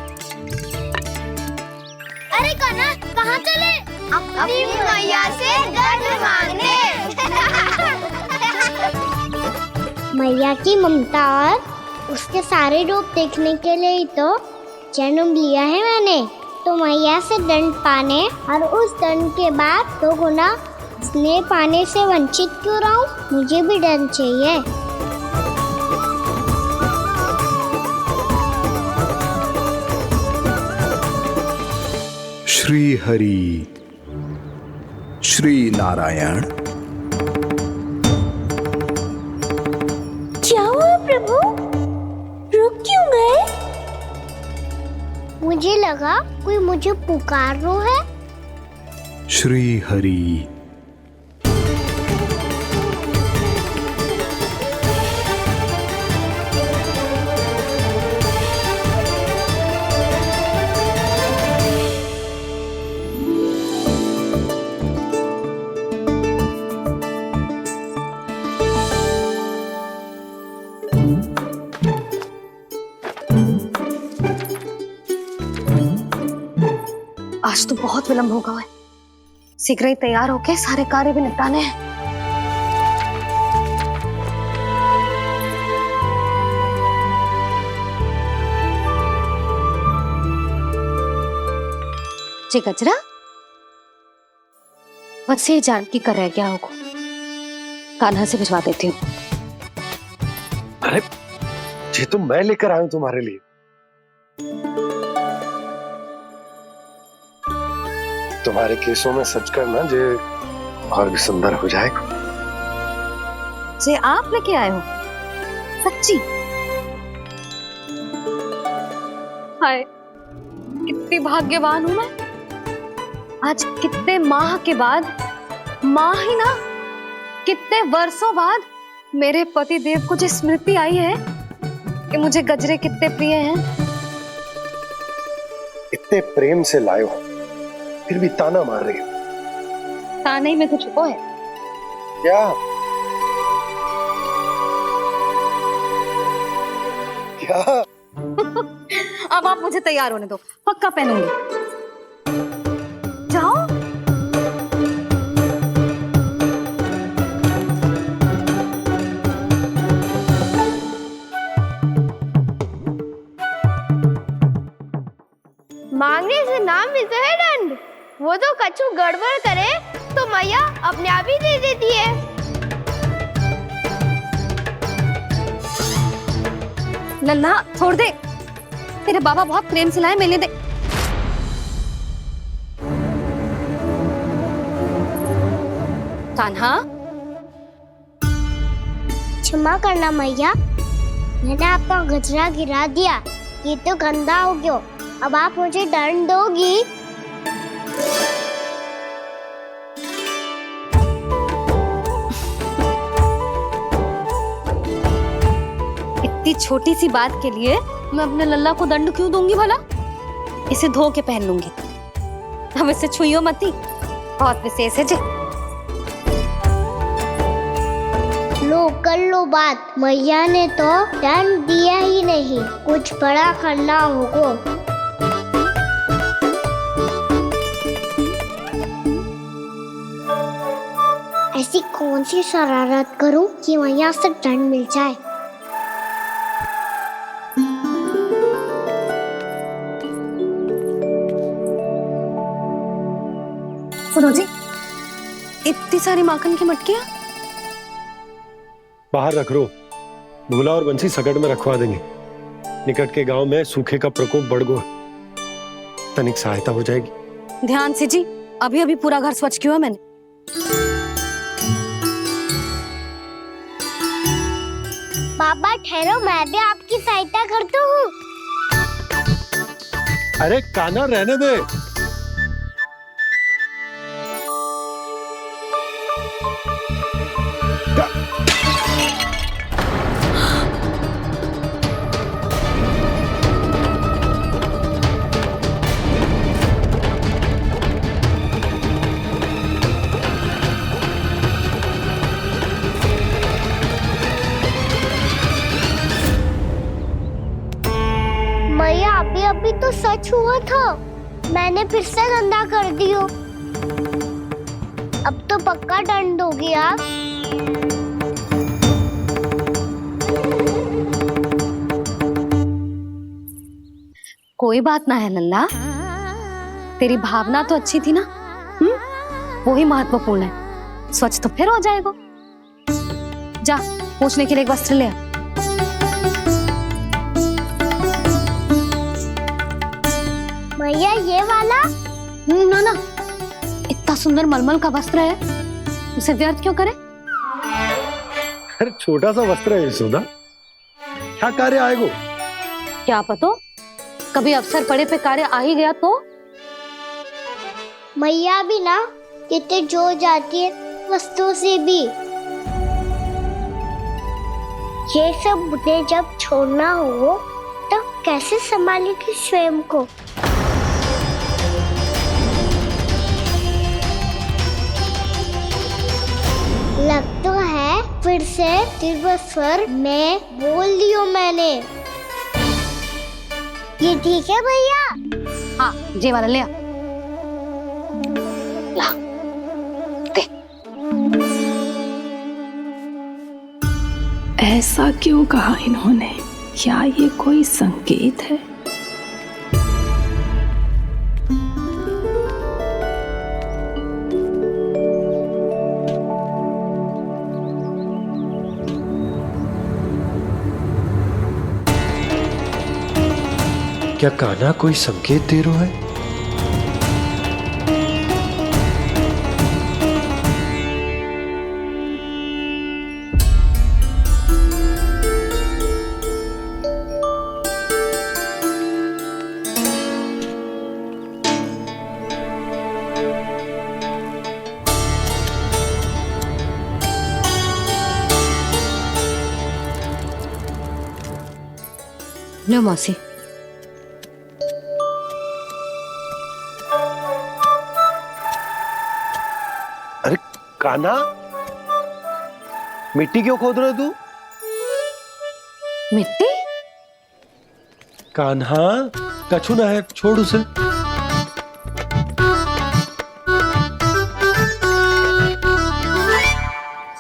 अरे कान्हा, कहाँ चले? अपनी मैया से दंड मांगने। मैया की ममता और उसके सारे रूप देखने के लिए ही तो जन्म लिया है मैंने। तो मैया से दंड पाने और उस दंड के बाद 2 गुना स्नेह पाने से वंचित क्यों रहूं? मुझे भी दंड चाहिए। श्री हरि, श्री नारायण। क्या हुआ प्रभु? रुक क्यों गए? मुझे लगा कोई मुझे पुकार रहा है। श्री हरि। आज तो बहुत विलंब होगा है। शीघ्र ही तैयार होके सारे कार्य भी निपटाने हैं। जी गजरा, बस ये जानकी कर रह गया होगा, कान्हा से भिजवा देती हूँ। अरे ये तो मैं लेकर आया हूं तुम्हारे लिए। तुम्हारे केसों में सच करना जे और भी सुंदर हो जाएगा। जे आप लेके आए हो? सच्ची? हाय, कितनी भाग्यवान हूं मैं। आज कितने माह के बाद, माह ही ना, कितने वर्षों बाद मेरे पति देव को जो स्मृति आई है कि मुझे गजरे कितने प्रिय हैं। इतने प्रेम से लाए हो, फिर भी ताना मार रही हो। ताने ही में कुछ छुपो है क्या? क्या? अब आप मुझे तैयार होने दो, पक्का पहनूंगी। जाओ। मांगने से नाम मिलता है दंड। वो तो कछु गड़बड़ करे तो मैया अपने आप ही दे देती है। लल्ला छोड़ दे, तेरे बाबा बहुत प्रेम से लाए, मिलने दे। कान्हा, क्षमा करना मैया, मैंने आपका गजरा गिरा दिया। ये तो गंदा हो गया। अब आप मुझे दंड दोगी? इतनी छोटी सी बात के लिए मैं अपने लल्ला को दंड क्यों दूंगी भला? इसे धो के पहन लूंगी। अब इसे छुइयो मती, बहुत विशेष है जी। लो कर लो बात, मैया ने तो दंड दिया ही नहीं, कुछ बड़ा करना होगा। ऐसी कौन सी शरारत करूं कि मैया से दंड मिल जाए? सुनो जी, इतनी सारी माखन की मटकियां बाहर रख रो, भूला और बंसी सकट में रखवा देंगे। निकट के गांव में सूखे का प्रकोप बढ़ गया, तनिक सहायता हो जाएगी। ध्यान से जी, अभी अभी पूरा घर स्वच्छ किया मैंने। पापा ठहरो, मैं भी आपकी सहायता करता हूँ। अरे कान्हा रहने दे। मैया अभी तो सच हुआ था, मैंने फिर से गंदा कर दियो। अब तो पक्का दंड दोगी आप। कोई बात ना है लल्ला, तेरी भावना तो अच्छी थी ना, वही महत्वपूर्ण है। स्वच्छ तो फिर हो जाएगा। जा, पूछने के लिए एक वस्त्र ले आ। भैया ये वाला? ना ना, इतना सुंदर मलमल का वस्त्र है, उसे व्यर्थ क्यों करे? अरे छोटा सा वस्त्र है यशोदा, क्या कार्य आएगा? क्या पता, कभी अवसर पड़े पे कार्य आ ही गया तो? मैया भी ना कितने जो जाती है वस्तुओं से भी। ये सब मुझे जब छोड़ना हो तो कैसे संभालेगी स्वयं को? लग तो है फिर से तीव्र स्वर में बोल दियो मैंने। ये ठीक है भैया? हाँ, ये वाला ले आ। ला, दे। ऐसा क्यों कहा इन्होंने? क्या ये कोई संकेत है? क्या कान्हा कोई संकेत दे रहा है? लो मौसी। अरे कान्हा, मिट्टी क्यों खोद रहे हो तू? मिट्टी? कान्हा, कछु ना है, छोड़ उसे।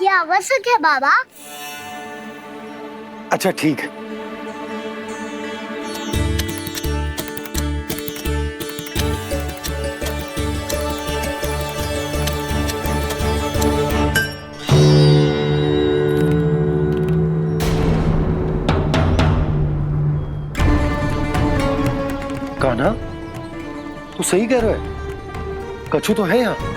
ये आवश्यक है बाबा। अच्छा ठीक है। कान्हा, तू सही कह रहा है, कछु तो है यहाँ।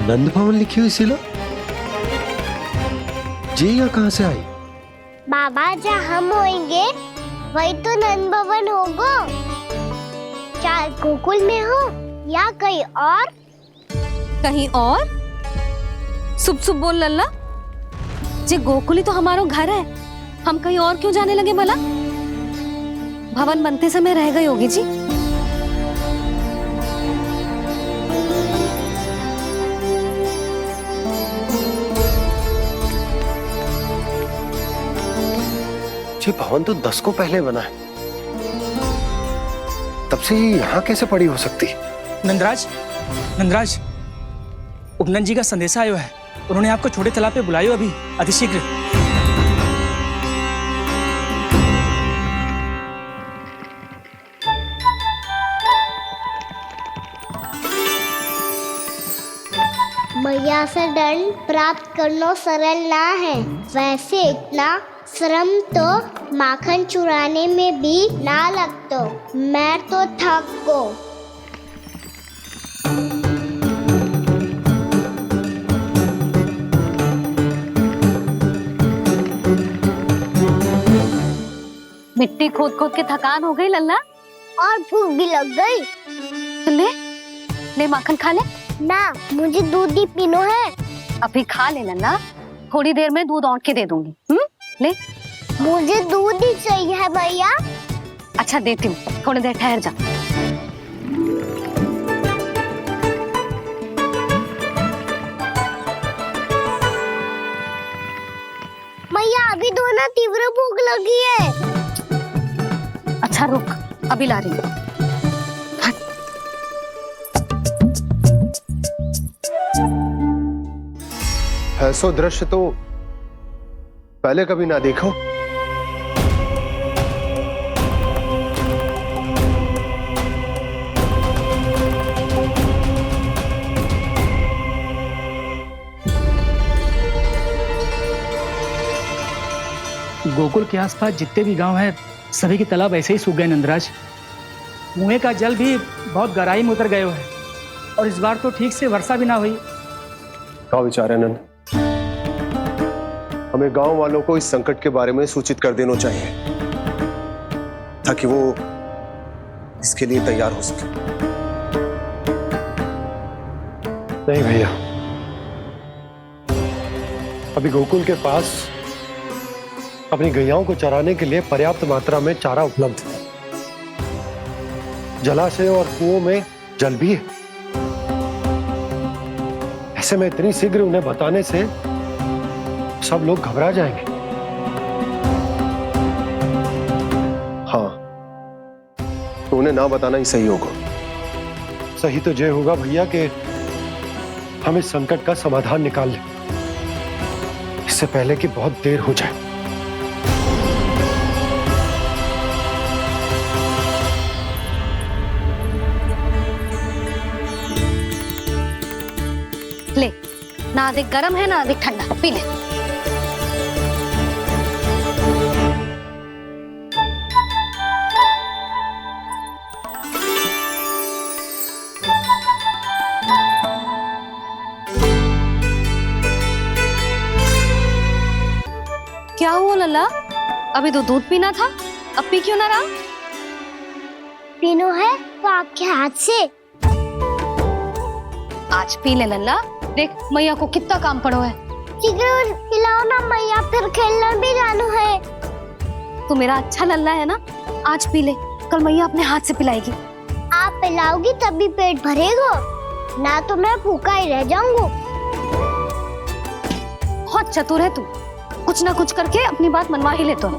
नंद भवन लिखी हुई सिला जी, या कहां से आई? बाबा जहाँ हम होंगे वही तो नंद भवन होगा। चाहे गोकुल में हो या कहीं और। कहीं और? सुब सुब बोल लल्ला। जे गोकुली तो हमारा घर है, हम कहीं और क्यों जाने लगे भला? भवन बनते समय रह गई होगी जी। ये भवन तो 10 को पहले बना है, तब से ये यहाँ कैसे पड़ी हो सकती? नंदराज, नंदराज, उपनंद जी का संदेशा आयो है। उन्होंने आपको छोटे तालाब पे बुलायो अभी, अतिशीघ्र। मैया से दंड प्राप्त करना सरल ना है। वैसे इतना श्रम तो माखन चुराने में भी ना लगता। मैं तो थक गो। मिट्टी खोद खोद के थकान हो गई लल्ला, और भूख भी लग गई। तो ले माखन खा ले। ना, मुझे दूध ही पीना है। अभी खा ले लल्ला, थोड़ी देर में दूध औंट के दे दूंगी। ले। मुझे दूध ही चाहिए है भैया। अच्छा देती हूँ, थोड़ी देर ठहर जा। मैया अभी तो ना तीव्र भूख लगी है। अच्छा रुक, अभी ला रही हूँ। ऐसा दृश्य तो पहले कभी ना देखो। गोकुल के आसपास जितने भी गांव हैं, सभी के तालाब ऐसे ही सूख गए नंदराज। कुएं का जल भी बहुत गहराई में उतर गए है, और इस बार तो ठीक से वर्षा भी ना हुई। क्या विचार है नंद? हमें गांव वालों को इस संकट के बारे में सूचित कर देना चाहिए, ताकि वो इसके लिए तैयार हो सके। नहीं भैया, अभी गोकुल के पास अपनी गैयाओं को चराने के लिए पर्याप्त मात्रा में चारा उपलब्ध है। जलाशय और कुओं में जल भी है। ऐसे में इतनी शीघ्र उन्हें बताने से सब लोग घबरा जाएंगे। हाँ, तो उन्हें ना बताना ही सही होगा। सही तो ये होगा भैया कि हम इस संकट का समाधान निकाल लें, इससे पहले कि बहुत देर हो जाए। ले, ना अधिक गर्म है ना अधिक ठंडा, पी ले। क्या हुआ लल्ला? अभी तो दूध पीना था, अब पी क्यों ना रहा? पीनो है तो आपके हाथ से। आज पी ले लल्ला, देख मैया को कितना काम पड़ो है। जरूर पिलाओ ना मैया, फिर खेलने भी जाना है। तू मेरा अच्छा लल्ला है ना, आज पी ले, कल मैया अपने हाथ से पिलाएगी। आप पिलाओगी तभी पेट भरेगा, ना तो मैं भूखा ही रह जाऊंगा। बहुत चतुर है तू, कुछ ना कुछ करके अपनी बात मनवा ही लेते हो।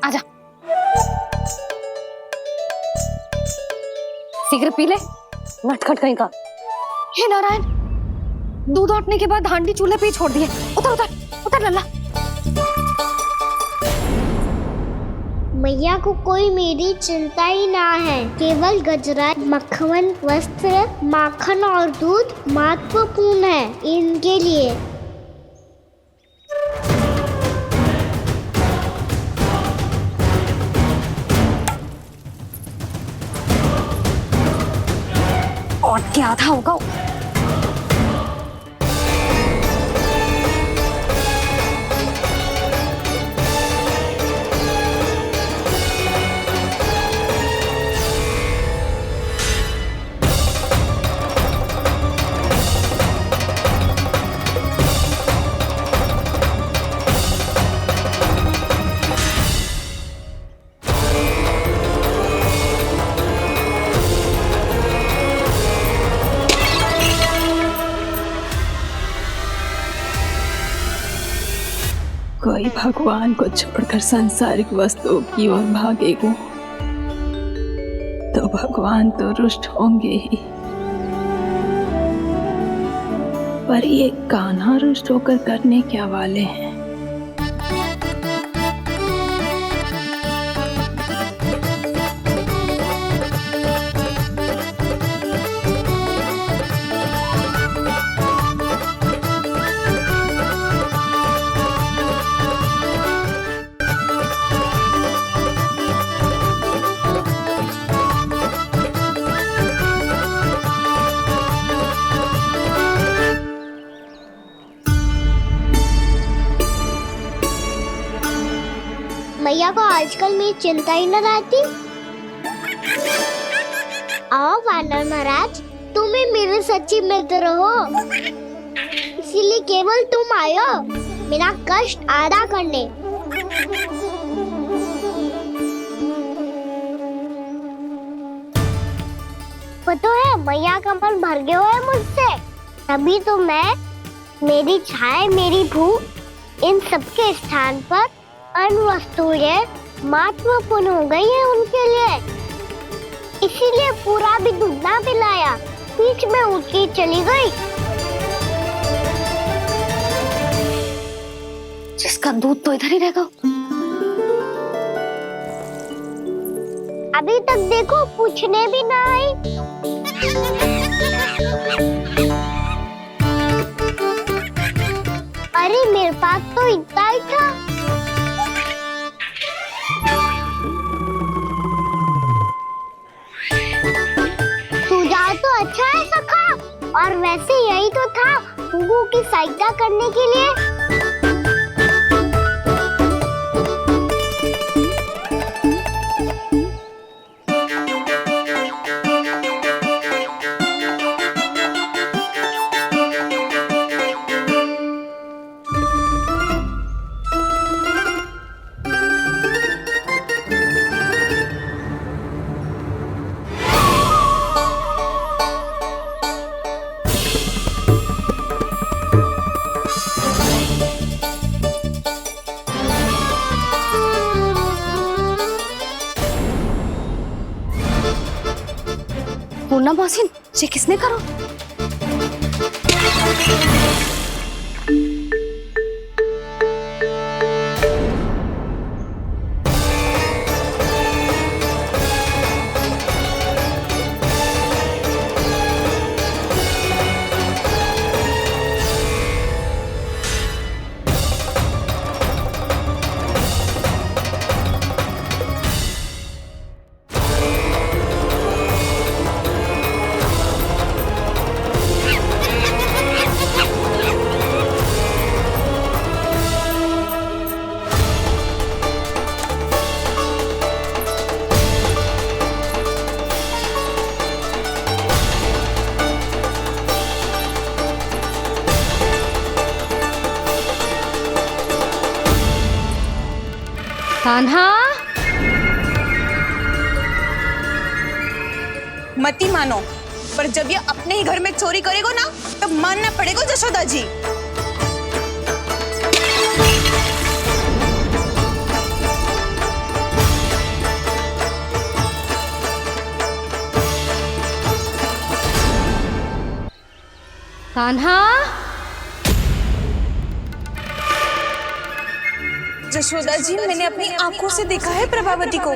आजा, शीघ्र पी ले, नटखट कहीं का। हे नारायण, दूध औटने के बाद हांडी चूल्हे पे ही छोड़ दिए। उतर उतर उतर लल्ला। मैया को कोई मेरी चिंता ही ना है, केवल गजरा, मक्खन, वस्त्र, माखन और दूध महत्वपूर्ण है इनके लिए। और क्या था होगा? कोई भगवान को छोड़कर सांसारिक वस्तुओं की ओर भागेगा तो भगवान तो रुष्ट होंगे ही, पर ये कान्हा रुष्ट होकर करने क्या वाले हैं? मैया को आजकल मेरी चिंता ही न रहती। आओ वानर महाराज, तुम ही मेरे सच्ची मित्र हो, इसीलिए केवल तुम आयो मेरा कष्ट आधा करने। पता है मैया का मन भर गया है मुझसे, तभी तो मैं, मेरी छाया, मेरी भूख, इन सबके स्थान पर अन्य वस्तुएं महत्वपूर्ण हो गई है उनके लिए। इसीलिए पूरा भी दूध ना पिलाया, बीच में उठ के चली गई। जिसका दूध तो इधर ही रहेगा। अभी तक देखो पूछने भी ना आई। अरे मेरे पास तो इतना ही था। तो अच्छा है सखा, और वैसे यही तो था गुगु की सहायता करने के लिए। पूर्णा मौसी, ये किसने करो? कान्हा, मत ही मानो, पर जब ये अपने ही घर में चोरी करेगा ना तब मानना पड़ेगा जशोदा जी। कान्हा, जशोदा जी, मैंने अपनी आंखों से देखा है प्रभावती को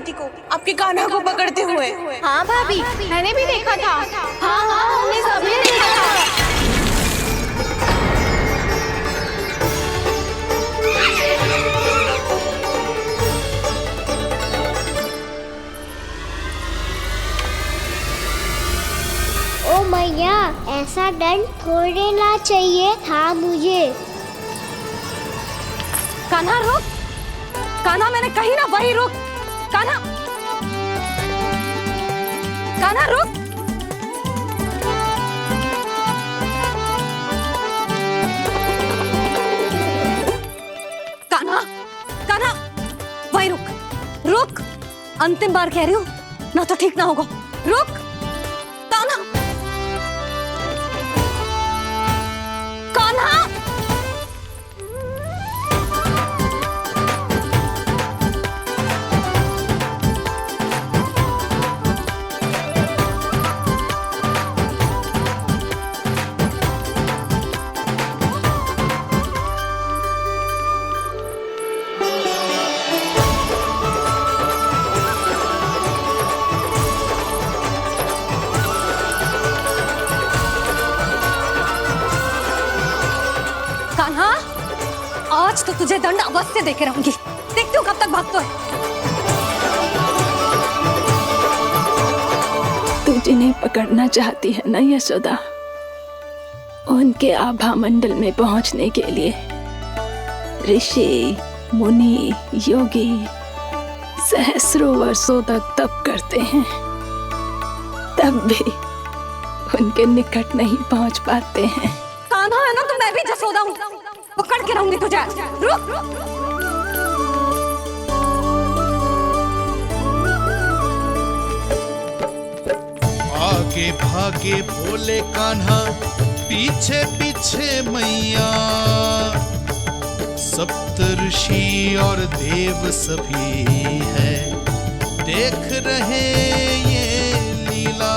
आपके कान्हा को पकड़ते हुए। हाँ भाभी, मैंने भी देखा था। हाँ हाँ, हमने सभी देखा था। ओ मैया, ऐसा दंड थोड़े ना चाहिए था मुझे। कान्हा रुक, कान्हा मैंने कही ना वही रुक। कान्हा, कान्हा रुक। कान्हा, कान्हा वही रुक, रुक। अंतिम बार कह रही हूँ, ना तो ठीक ना होगा। रुक कान्हा, कान्हा। कान्हा, आज तो तुझे दंड अवश्य देके रहूंगी। देखती हूँ कब तक भागता है। तू जिन्हें पकड़ना चाहती है ना यशोदा, उनके आभा मंडल में पहुंचने के लिए ऋषि, मुनि, योगी सहस्रों वर्षों तक तप करते हैं, तब भी उनके निकट नहीं पहुंच पाते हैं। कान्हा है ना, तो मैं भी जसोदा हूँ, पकड़ के रहूंगी तुझे। रुक। आगे भागे भोले कान्हा, पीछे पीछे मैया, सप्तऋषि और देव सभी है देख रहे ये लीला।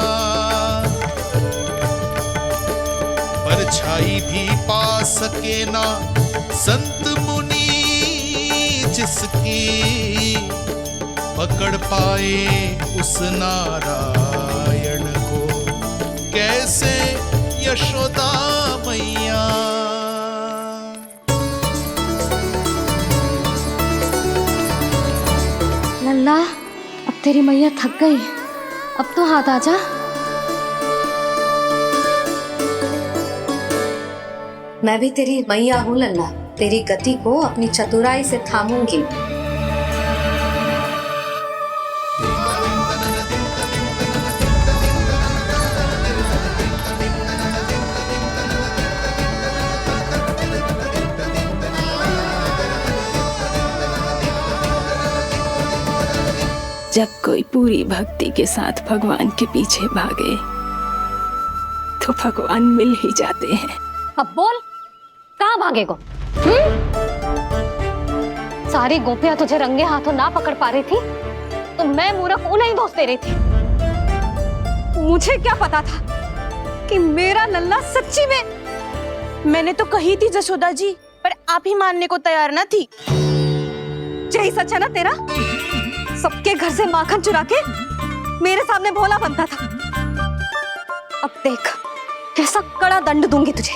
परछाई भी पा सके ना संत मुनि जिसकी, पकड़ पाए उस नारायण को कैसे यशोदा मैया। लल्ला, अब तेरी मैया थक गई, अब तो हाथ आजा। मैं भी तेरी मैया हूँ लल्ला, तेरी गति को अपनी चतुराई से थामूंगी। जब कोई पूरी भक्ति के साथ भगवान के पीछे भागे तो भगवान मिल ही जाते हैं। अब बोल, कहाँ भागेगो? सारी गोपियां तुझे रंगे हाथों ना पकड़ पा रही थी तो मैं मूर्ख उन्हें ही दोष दे रही थी। मुझे क्या पता था कि मेरा लल्ला सच्ची में। मैंने तो कही थी जसोदा जी, पर आप ही मानने को तैयार ना थी। यही सच है ना तेरा? सबके घर से माखन चुरा के मेरे सामने भोला बनता था। अब देख कैसा कड़ा दंड दूंगी तुझे।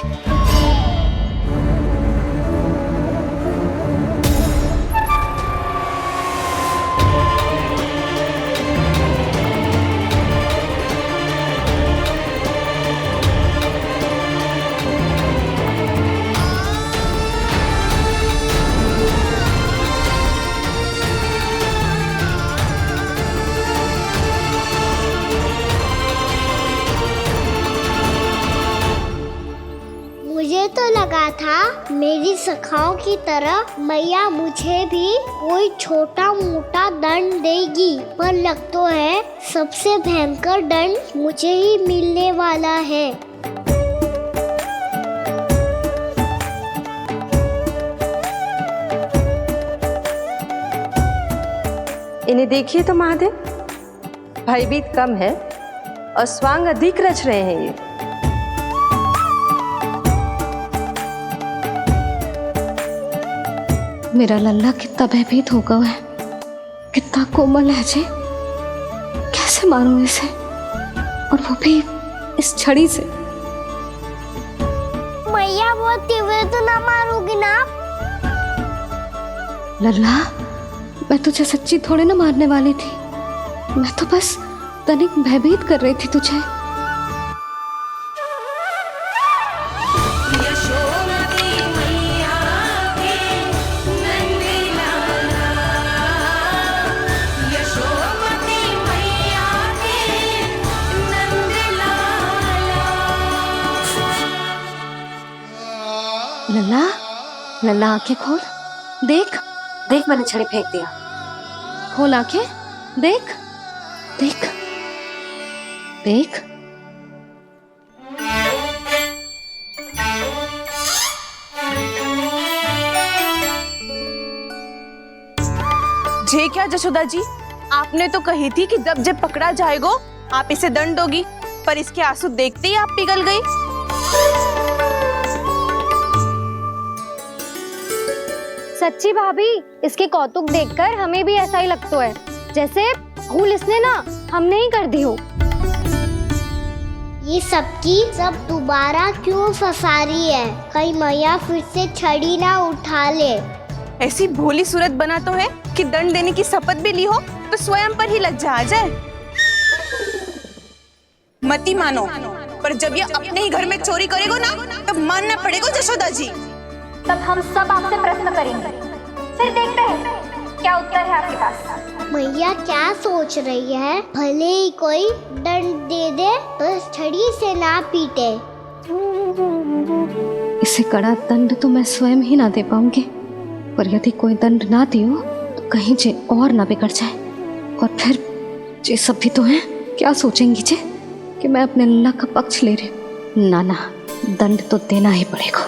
मुझे लगा था मेरी सखाओं की तरह मैया मुझे भी कोई छोटा मोटा दंड देगी, पर लग तो है सबसे भयंकर दंड मुझे ही मिलने वाला है। इन्हें देखिए तो महादेव, भयभीत कम है और स्वांग अधिक रच रहे हैं ये। मेरा लल्ला कितना भयभीत होगा है, कितना कोमल है जी। कैसे मारूं इसे, और वो भी इस छड़ी से। मैया बहुत तीव्र तो ना मारोगी ना? लल्ला, मैं तुझे सच्ची थोड़े ना मारने वाली थी, मैं तो बस तनिक भयभीत कर रही थी तुझे। लल्ला, लल्ला आंखें खोल, देख देख मैंने छड़ी फेंक दिया। खोल आंखें, देख देख देख। जे क्या जशोदा जी, आपने तो कही थी कि जब जब पकड़ा जाएगा आप इसे दंड दोगी, पर इसके आंसू देखते ही आप पिघल गई। सच्ची भाभी, इसके कौतुक देखकर हमें भी ऐसा ही लगता है, जैसे भूल इसने ना हमने ही कर दी हो। ये सबकी सब दोबारा क्यों फंसा रही है? कहीं मैया फिर से छड़ी ना उठा ले। ऐसी भोली सूरत बना तो है कि दंड देने की शपथ भी ली हो तो स्वयं पर ही लग जा जाए। मती मानो, पर जब ये अपने ही घर में चोरी करेगा ना, तब मानना पड़ेगा जशोदा जी। तब हम सब आपसे प्रश्न करेंगे, फिर देखते हैं क्या उत्तर है आपके पास। मैया क्या सोच रही है? भले ही कोई दंड दे दे, बस छड़ी से ना पीटे। इसे कड़ा दंड तो मैं स्वयं ही ना दे पाऊंगी, पर यदि कोई दंड ना दियो तो कहीं जे और ना बिगड़ जाए, और फिर जे सब भी तो हैं, क्या सोचेंगी जे कि मैं अपने लल्ला का पक्ष ले रही हूँ। ना ना, दंड तो देना ही पड़ेगा।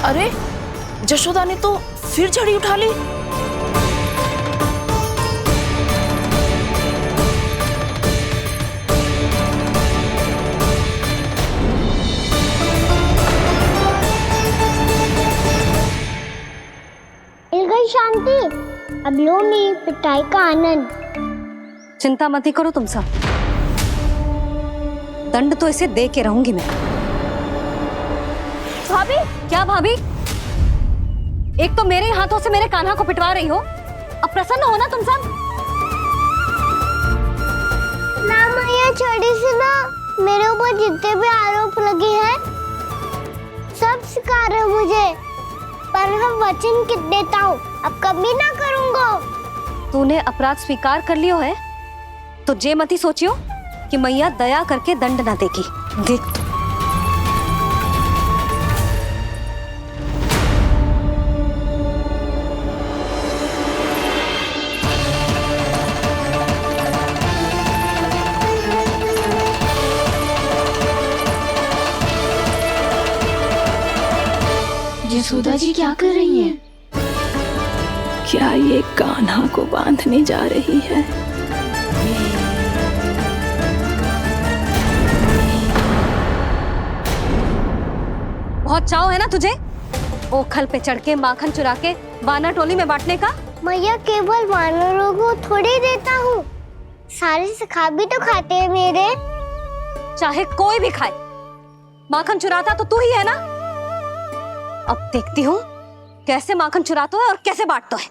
अरे जशोदा ने तो फिर छड़ी उठा ली। मिल गई शांति, अब लो मेरी पिटाई का आनंद। चिंता मत ही करो तुम सब, दंड तो इसे दे के रहूंगी मैं। भाभी, क्या भाभी? एक तो मेरे हाथों से मेरे कान्हा को पिटवा रही हो, अब प्रसन्न हो ना तुम सब? ना मैया, छड़ी से ना मेरे ऊपर जितने भी आरोप लगे हैं सब स्वीकार है मुझे, पर मैं वचन कित देता हूँ, अब कभी ना करूँगा। तूने अपराध स्वीकार कर लियो है तो जे मत ही सोचियो कि मैया दया करके दंड ना देगी। देख तू। यशोदा जी क्या कर रही हैं? क्या ये कान्हा को बांधने जा रही है? बहुत चाव है ना तुझे ओखल पे चढ़ के माखन चुरा के वानर टोली में बांटने का? मैया, केवल वानरों को थोड़ी देता हूँ, सारे सखा भी तो खाते हैं मेरे। चाहे कोई भी खाए, माखन चुराता तो तू ही है ना। अब देखती हूँ कैसे माखन चुराता है और कैसे बांटता है।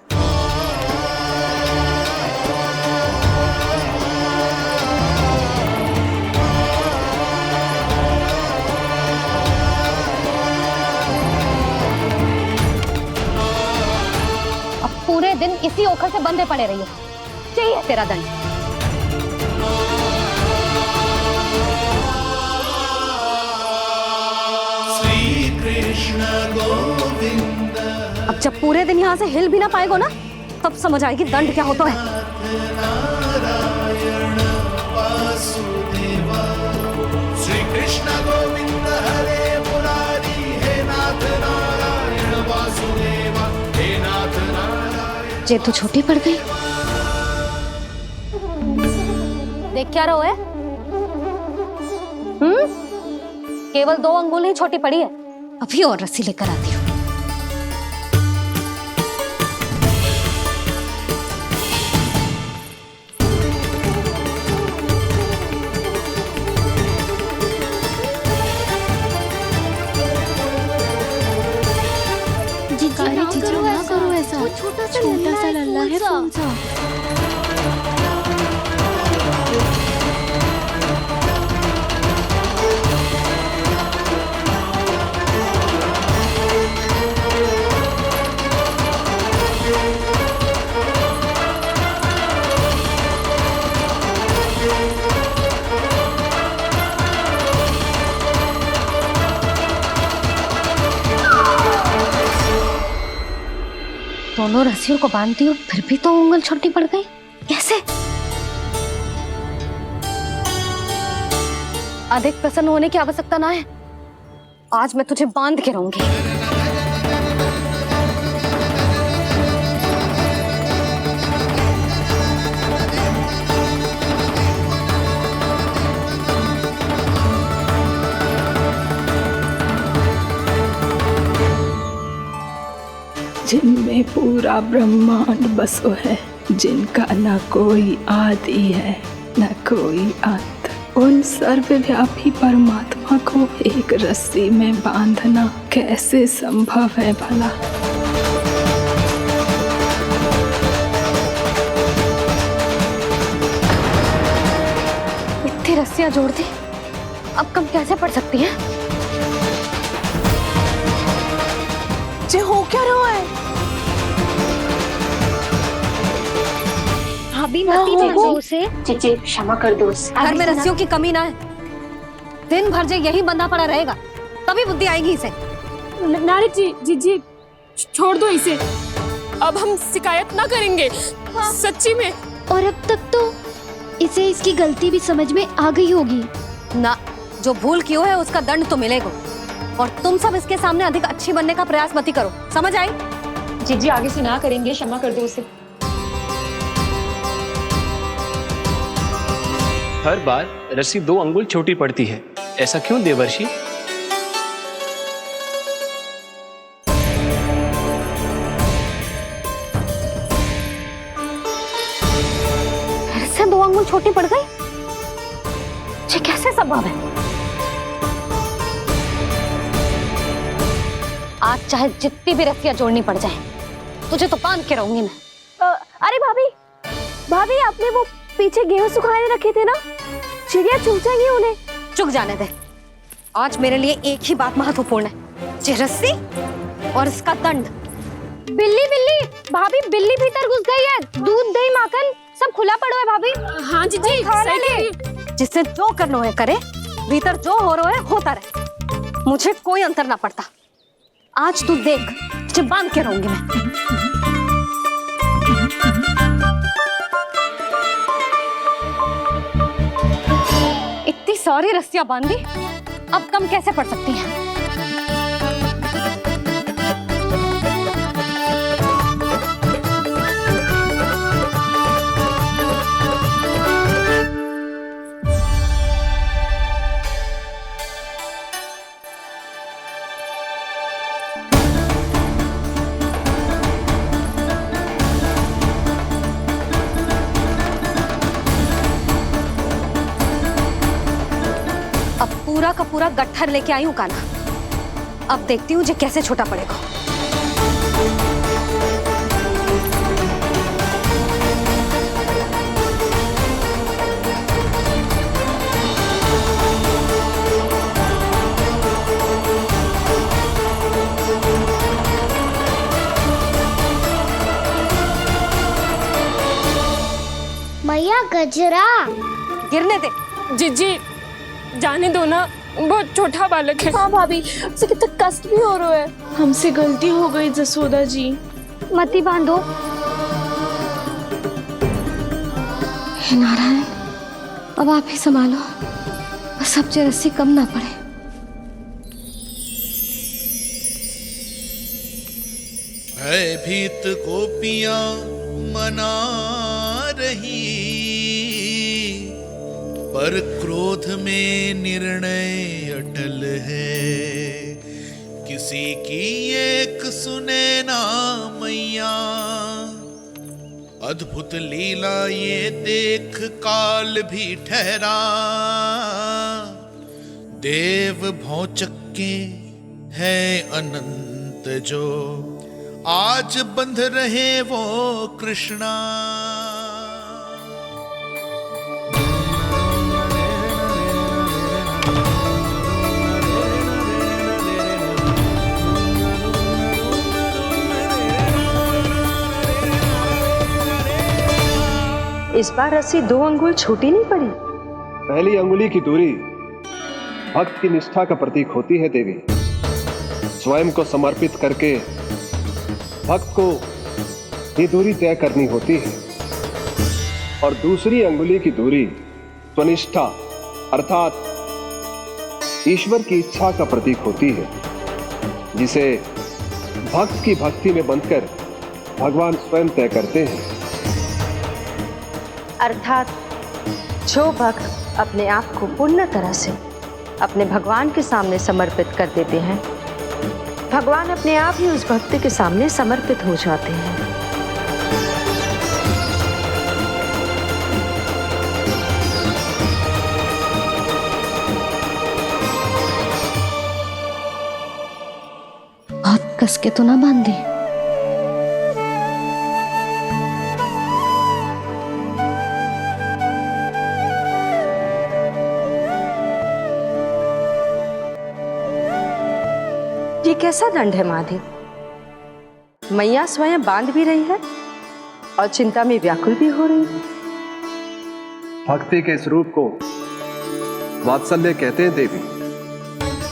अब पूरे दिन इसी ओखर से बंधे पड़े रहिए। चाहिए तेरा दंड। श्री कृष्ण गोविंद। अब जब पूरे दिन यहाँ से हिल भी ना पाएगो ना, तब समझ आएगी दंड क्या होता है। नारायण वासुदेव। श्री कृष्ण गोविंद हरे मुरारी। हे नाथ नारायण वासुदेव। हे नाथ नारायण। जे तू छोटी पड़ गई। देख क्या रहो है? केवल 2 अंगुल ही छोटी पड़ी है। अभी और रस्सी लेकर आती हूँ। करो ऐसा। छोटा सा लल्ला है कौन सा? दोनों रस्सियों को बांधती हूँ, फिर भी तो उंगल छोटी पड़ गई। कैसे? अधिक प्रसन्न होने की आवश्यकता ना है। आज मैं तुझे बांध के रहूंगी। जिनमें पूरा ब्रह्मांड बसो है, जिनका न कोई आदि है न कोई अंत, उन सर्वव्यापी परमात्मा को एक रस्सी में बांधना कैसे संभव है भला? इतनी रस्सियां जोड़ दी, अब कम कैसे पड़ सकती हैं? जे हो क्या रहा है? भाभी मत उसे। चीची क्षमा कर दो उसे। घर में रस्सियों की कमी ना है। दिन भर जे यही बंधा पड़ा रहेगा, तभी बुद्धि आएगी इसे। नारी जी छोड़ दो इसे। अब हम शिकायत ना करेंगे। सच्ची में। और अब तक तो इसे इसकी गलती भी समझ में आ गई होगी ना। जो भूल क्यों है उसका दंड तो मिलेगा। और तुम सब इसके सामने अधिक अच्छी बनने का प्रयास मत ही करो, समझ आई? जी आगे से ना करेंगे, क्षमा कर दो उसे। हर बार रस्सी 2 अंगुल छोटी पड़ती है, ऐसा क्यों देवर्षि? फिर से 2 अंगुल छोटी पड़ गई? ये कैसे संभव है? आज चाहे जितनी भी रस्सियां जोड़नी पड़ जाए, तुझे तो बांध के रहूंगी मैं। अरे भाभी आपने वो पीछे गेहूं सुखाने रखे थे ना, चिड़िया चुग जाएंगी उन्हें। चुग जाने दे। आज मेरे लिए एक ही बात महत्वपूर्ण है, ये रस्सी और इसका दंड। बिल्ली भाभी, बिल्ली भीतर घुस गई है। दूध दही माखन सब खुला पड़ो है भाभी। हाँ जी सही कह रही है। जिससे जो करना है करे, भीतर जो हो रहा है होता रहे, मुझे कोई अंतर ना पड़ता। आज तू देख, तुझे बांध के रहूंगी मैं। इतनी सारी रस्सियां बांधी, अब कम कैसे पड़ सकती हैं? पूरा का पूरा गट्ठर लेके आई हूँ कान्हा। अब देखती हूँ जे कैसे छोटा पड़ेगा। गजरा। गिरने दे। जीजी जाने दो ना, बहुत छोटा बालक है। हाँ भाभी, उसे कितना कष्ट भी हो रहा है। हमसे गलती हो गई जसोदा जी। मती बांधो। हे नारायण, अब आप ही संभालो, बस अब रस्सी कम ना पड़े। भयभीत गोपियां मना रही, पर क्रोध में निर्णय अटल है। किसी की एक सुने ना मैया, अद्भुत लीला ये देख काल भी ठहरा। देव भौचक्के है अनंत जो, आज बंध रहे वो कृष्णा। इस बार रस्सी 2 अंगुल छोटी नहीं पड़ी। पहली अंगुली की दूरी भक्त की निष्ठा का प्रतीक होती है देवी। स्वयं को समर्पित करके भक्त को ये दूरी तय करनी होती है। और दूसरी अंगुली की दूरी स्वनिष्ठा अर्थात ईश्वर की इच्छा का प्रतीक होती है, जिसे भक्त की भक्ति में बंधकर भगवान स्वयं तय करते हैं। अर्थात जो भक्त अपने आप को पूर्ण तरह से अपने भगवान के सामने समर्पित कर देते हैं, भगवान अपने आप ही उस भक्त के सामने समर्पित हो जाते हैं। बहुत कस के तो ना बांधे। ये कैसा दंड है माधे? मैया स्वयं बांध भी रही है और चिंता में व्याकुल भी हो रही है। भक्ति के इस रूप को वात्सल्य कहते हैं देवी।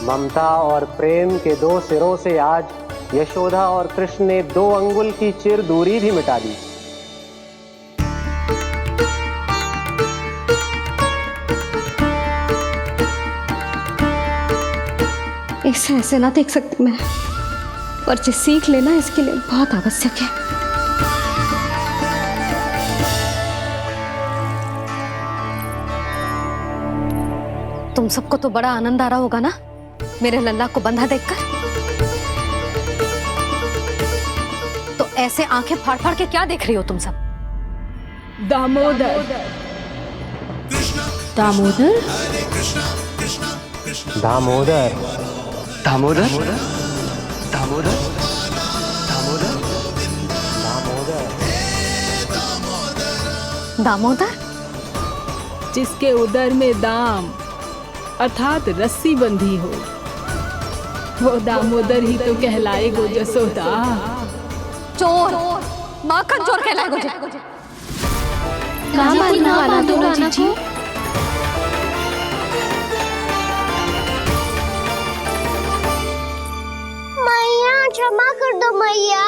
ममता और प्रेम के 2 सिरों से आज यशोदा और कृष्ण ने 2 अंगुल की चिर दूरी भी मिटा दी। ऐसे ऐसे ना देख सकती मैं, पर जो सीख लेना इसके लिए बहुत आवश्यक है। तुम सबको तो बड़ा आनंद आ रहा होगा ना मेरे लल्ला को बंधा देखकर। तो ऐसे आंखें फाड़ फाड़ के क्या देख रही हो तुम सब? दामोदर। दामोदर दामोदर दामोदर दामोदर दामोदर, जिसके उदर में दाम अर्थात रस्सी बंधी हो, वो दामोदर ही तो कहलाए गो जसोदा। चोर, माखन चोर कहलाए गो। जी मैया क्षमा कर दो मैया।